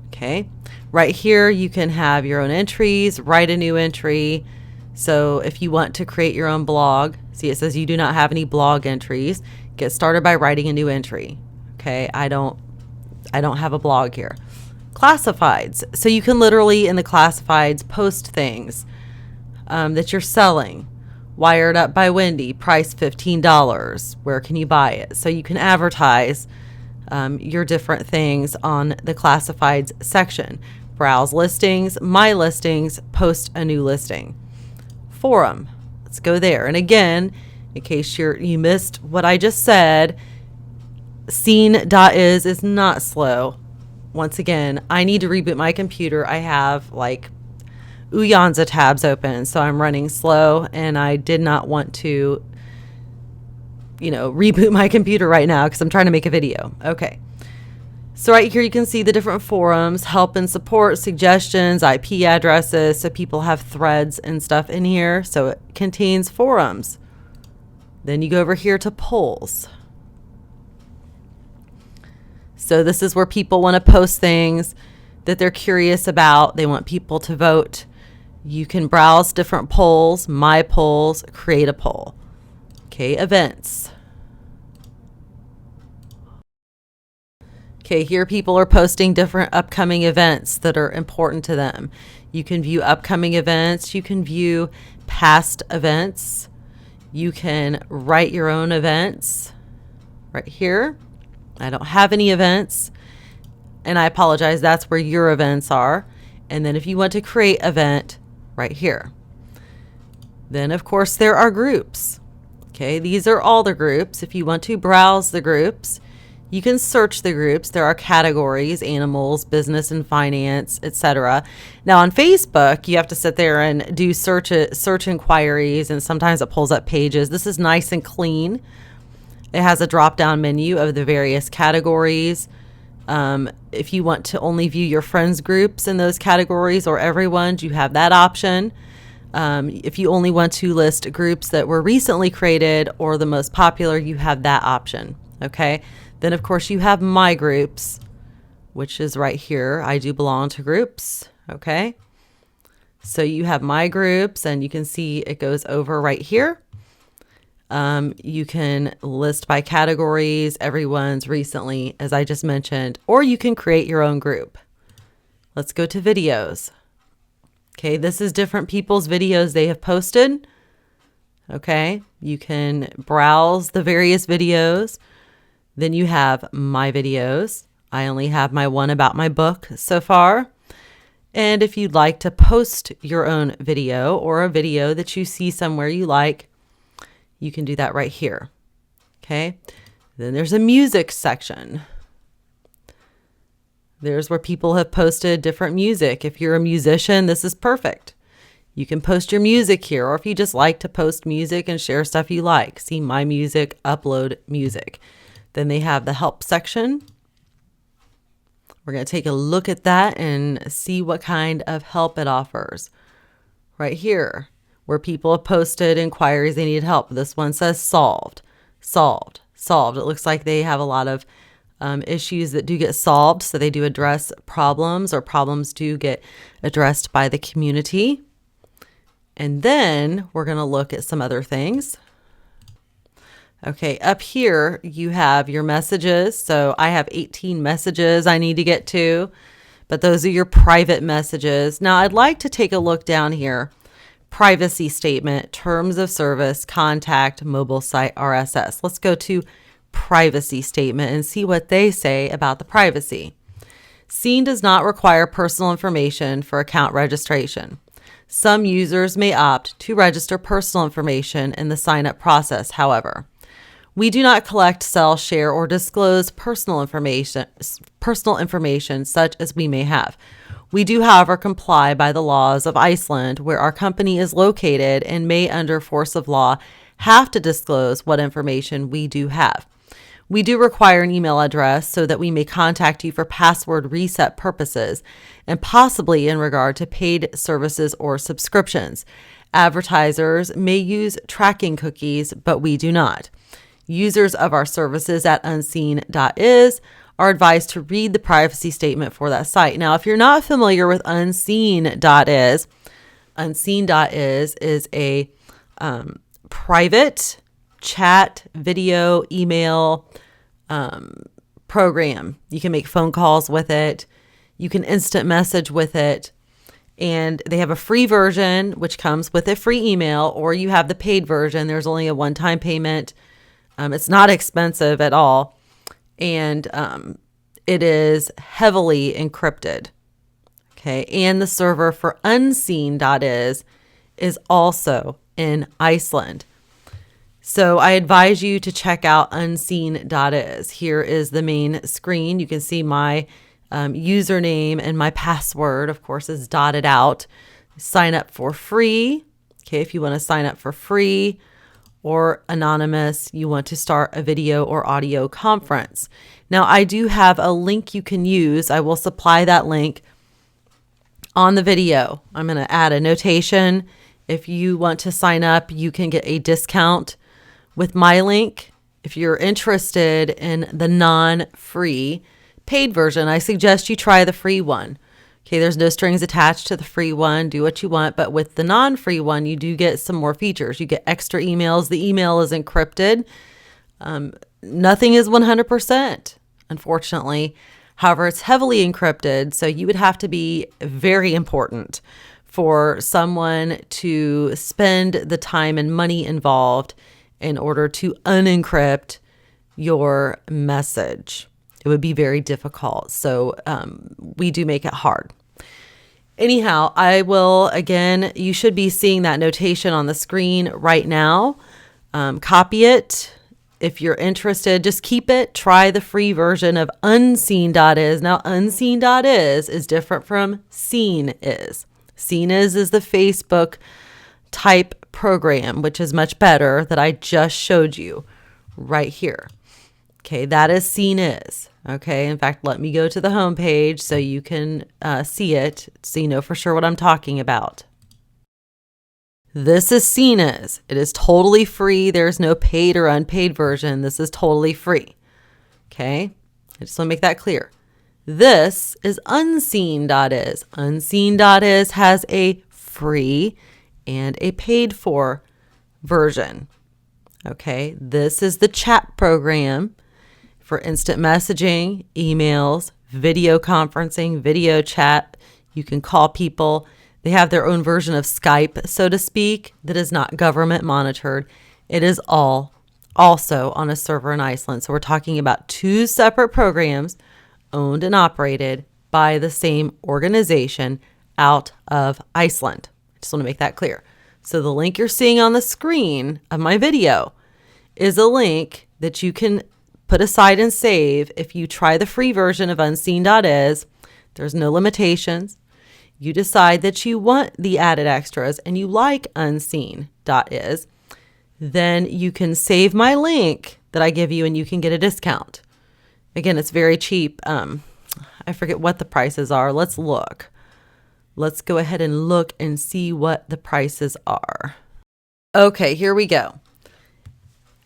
Okay, right here you can have your own entries, write a new entry. So if you want to create your own blog, see it says you do not have any blog entries. Get started by writing a new entry. Okay, I don't have a blog here. Classifieds. So you can literally in the classifieds post things that you're selling. Wired up by Wendy, price $15. Where can you buy it? So you can advertise your different things on the classifieds section. Browse listings, my listings, post a new listing. Forum. Let's go there. And again, in case you missed what I just said, Scene.is is not slow. Once again, I need to reboot my computer. I have like Uyanza tabs open, so I'm running slow, and I did not want to, reboot my computer right now because I'm trying to make a video. Okay. So right here you can see the different forums, help and support, suggestions, IP addresses. So people have threads and stuff in here. So it contains forums. Then you go over here to polls. So this is where people want to post things that they're curious about. They want people to vote. You can browse different polls, my polls, create a poll. Okay, events. Okay, here people are posting different upcoming events that are important to them. You can view upcoming events. You can view past events. You can write your own events right here. I don't have any events, and I apologize. That's where your events are. And then if you want to create event, right here. Then, of course, there are groups. Okay, these are all the groups. If you want to browse the groups, you can search the groups. There are categories: animals, business and finance, etc. Now on Facebook, you have to sit there and do search inquiries, and sometimes it pulls up pages. This is nice and clean. It has a drop-down menu of the various categories. If you want to only view your friends' groups in those categories or everyone's, you have that option. If you only want to list groups that were recently created or the most popular, you have that option. Okay. Then, of course, you have my groups, which is right here. I do belong to groups. Okay. So you have my groups, and you can see it goes over right here. You can list by categories, everyone's recently, as I just mentioned, or you can create your own group. Let's go to videos. Okay. This is different people's videos they have posted. Okay. You can browse the various videos. Then you have my videos. I only have my one about my book so far. And if you'd like to post your own video or a video that you see somewhere you like, you can do that right here. Okay. Then there's a music section. There's where people have posted different music. If you're a musician, this is perfect. You can post your music here, or if you just like to post music and share stuff you like, see my music, upload music. Then they have the help section. We're going to take a look at that and see what kind of help it offers. Right here, where people have posted inquiries they need help. This one says solved, solved, solved. It looks like they have a lot of issues that do get solved. So they do address problems, or problems do get addressed by the community. And then we're going to look at some other things. Okay, up here you have your messages. So I have 18 messages I need to get to, but those are your private messages. Now I'd like to take a look down here. Privacy statement, terms of service, contact, mobile site, RSS. Let's go to privacy statement and see what they say about the privacy. Scene does not require personal information for account registration. Some users may opt to register personal information in the sign-up process, however. We do not collect, sell, share, or disclose personal information such as we may have. We do, however, comply by the laws of Iceland, where our company is located, and may, under force of law, have to disclose what information we do have. We do require an email address so that we may contact you for password reset purposes, and possibly in regard to paid services or subscriptions. Advertisers may use tracking cookies, but we do not. Users of our services at unseen.is are advised to read the privacy statement for that site. Now, if you're not familiar with unseen.is, unseen.is is a private chat, video, email program. You can make phone calls with it. You can instant message with it. And they have a free version, which comes with a free email, or you have the paid version. There's only a one-time payment. It's not expensive at all. And it is heavily encrypted. Okay. And the server for unseen.is is also in Iceland. So I advise you to check out unseen.is. Here is the main screen. You can see my username, and my password, of course, is dotted out. Sign up for free. Okay. If you want to sign up for free, or anonymous, you want to start a video or audio conference. Now, I do have a link you can use. I will supply that link on the video. I'm going to add a notation. If you want to sign up, you can get a discount with my link. If you're interested in the non-free paid version, I suggest you try the free one. Okay, there's no strings attached to the free one. Do what you want. But with the non-free one, you do get some more features. You get extra emails. The email is encrypted. Nothing is 100%, unfortunately. However, it's heavily encrypted. So you would have to be very important for someone to spend the time and money involved in order to unencrypt your message. It would be very difficult. So we do make it hard. Anyhow, again, you should be seeing that notation on the screen right now. Copy it. If you're interested, just keep it. Try the free version of unseen.is. Now, unseen.is is different from seen.is. Seen.is is the Facebook type program, which is much better, that I just showed you right here. Okay, that is seen.is. Okay, in fact, let me go to the home page so you can see it, so you know for sure what I'm talking about. This is seen.is. It is totally free. There's no paid or unpaid version. This is totally free. Okay, I just want to make that clear. This is unseen.is. Unseen.is has a free and a paid for version. Okay, this is the chat program for instant messaging, emails, video conferencing, video chat. You can call people. They have their own version of Skype, so to speak, that is not government monitored. It is all also on a server in Iceland. So we're talking about two separate programs owned and operated by the same organization out of Iceland. I just want to make that clear. So the link you're seeing on the screen of my video is a link that you can put aside and save if you try the free version of unseen.is. There's no limitations. You decide that you want the added extras and you like unseen.is, then you can save my link that I give you and you can get a discount. Again, it's very cheap. I forget what the prices are. Let's look. Let's go ahead and look and see what the prices are. Okay, here we go.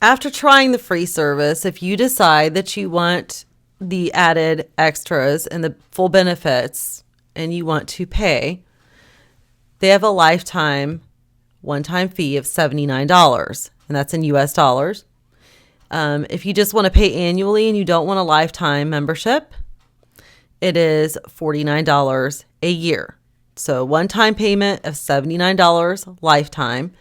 After trying the free service, if you decide that you want the added extras and the full benefits and you want to pay, they have a lifetime one-time fee of $79, and that's in US dollars. If you just want to pay annually and you don't want a lifetime membership, it is $49 a year. So one-time payment of $79 lifetime,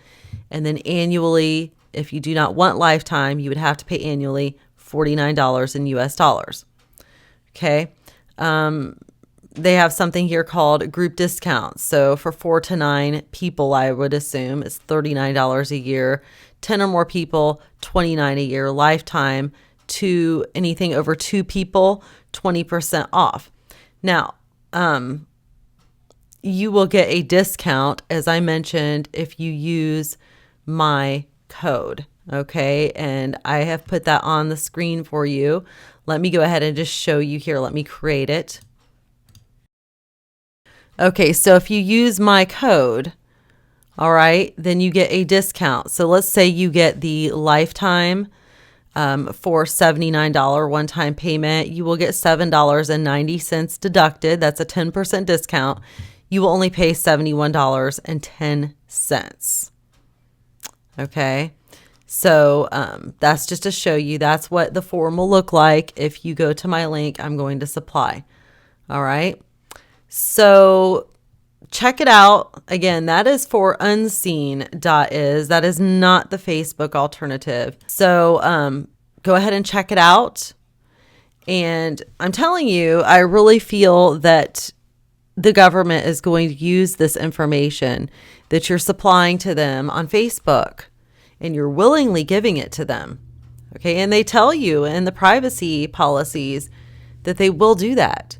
and then annually, if you do not want lifetime, you would have to pay annually $49 in US dollars. Okay. They have something here called group discounts. So for 4 to 9 people, I would assume it's $39 a year. 10 or more people, $29 a year. Lifetime to anything over 2 people, 20% off. Now, you will get a discount, as I mentioned, if you use my code. Okay. And I have put that on the screen for you. Let me go ahead and just show you here. Let me create it. Okay. So if you use my code, all right, then you get a discount. So let's say you get the lifetime for $79 one-time payment. You will get $7.90 deducted. That's a 10% discount. You will only pay $71.10. Okay, so that's just to show you that's what the form will look like if you go to my link I'm going to supply. All right, so check it out. Again, that is for unseen.is. That is not the Facebook alternative. So go ahead and check it out. And I'm telling you, I really feel that the government is going to use this information that you're supplying to them on Facebook, and you're willingly giving it to them. Okay. And they tell you in the privacy policies that they will do that.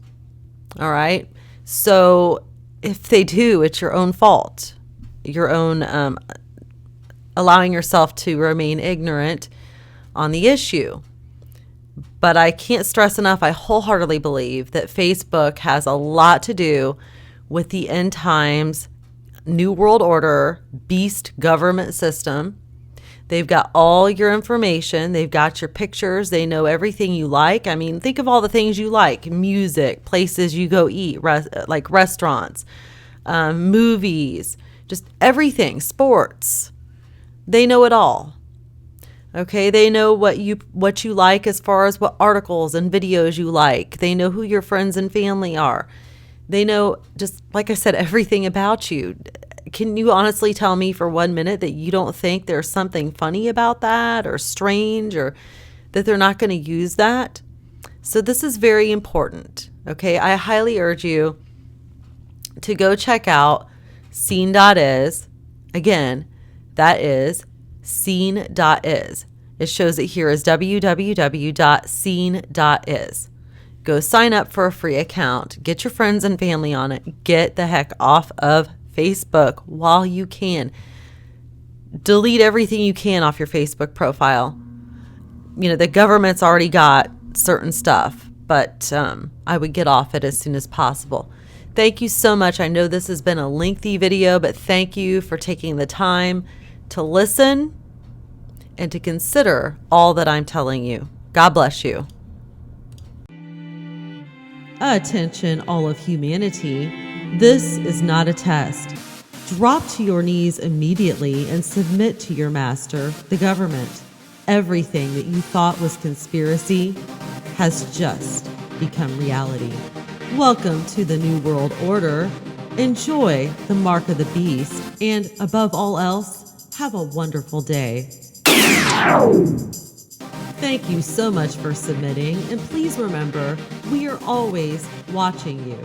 All right. So if they do, it's your own fault. Your own allowing yourself to remain ignorant on the issue. But I can't stress enough, I wholeheartedly believe that Facebook has a lot to do with the end times, New World Order, beast government system They've got all your information. They've got your pictures. They know everything you like. I mean, think of all the things you like: music, places you go eat, like restaurants, movies, just everything, sports. They know it all. Okay, they know what you like as far as what articles and videos you like. They know who your friends and family are. They know, just like I said, everything about you. Can you honestly tell me for 1 minute that you don't think there's something funny about that, or strange, or that they're not going to use that? So this is very important. Okay, I highly urge you to go check out scene.is. Again, that is scene.is. It shows it here as www.scene.is. Go sign up for a free account. Get your friends and family on it. Get the heck off of Facebook while you can. Delete everything you can off your Facebook profile. You know, the government's already got certain stuff, but I would get off it as soon as possible. Thank you so much. I know this has been a lengthy video, but thank you for taking the time to listen and to consider all that I'm telling you. God bless you. Attention, all of humanity. This is not a test. Drop to your knees immediately and submit to your master, the government. Everything that you thought was conspiracy has just become reality. Welcome to the New World Order. Enjoy the mark of the beast, and above all else, have a wonderful day. Thank you so much for submitting, and please remember, we are always watching you.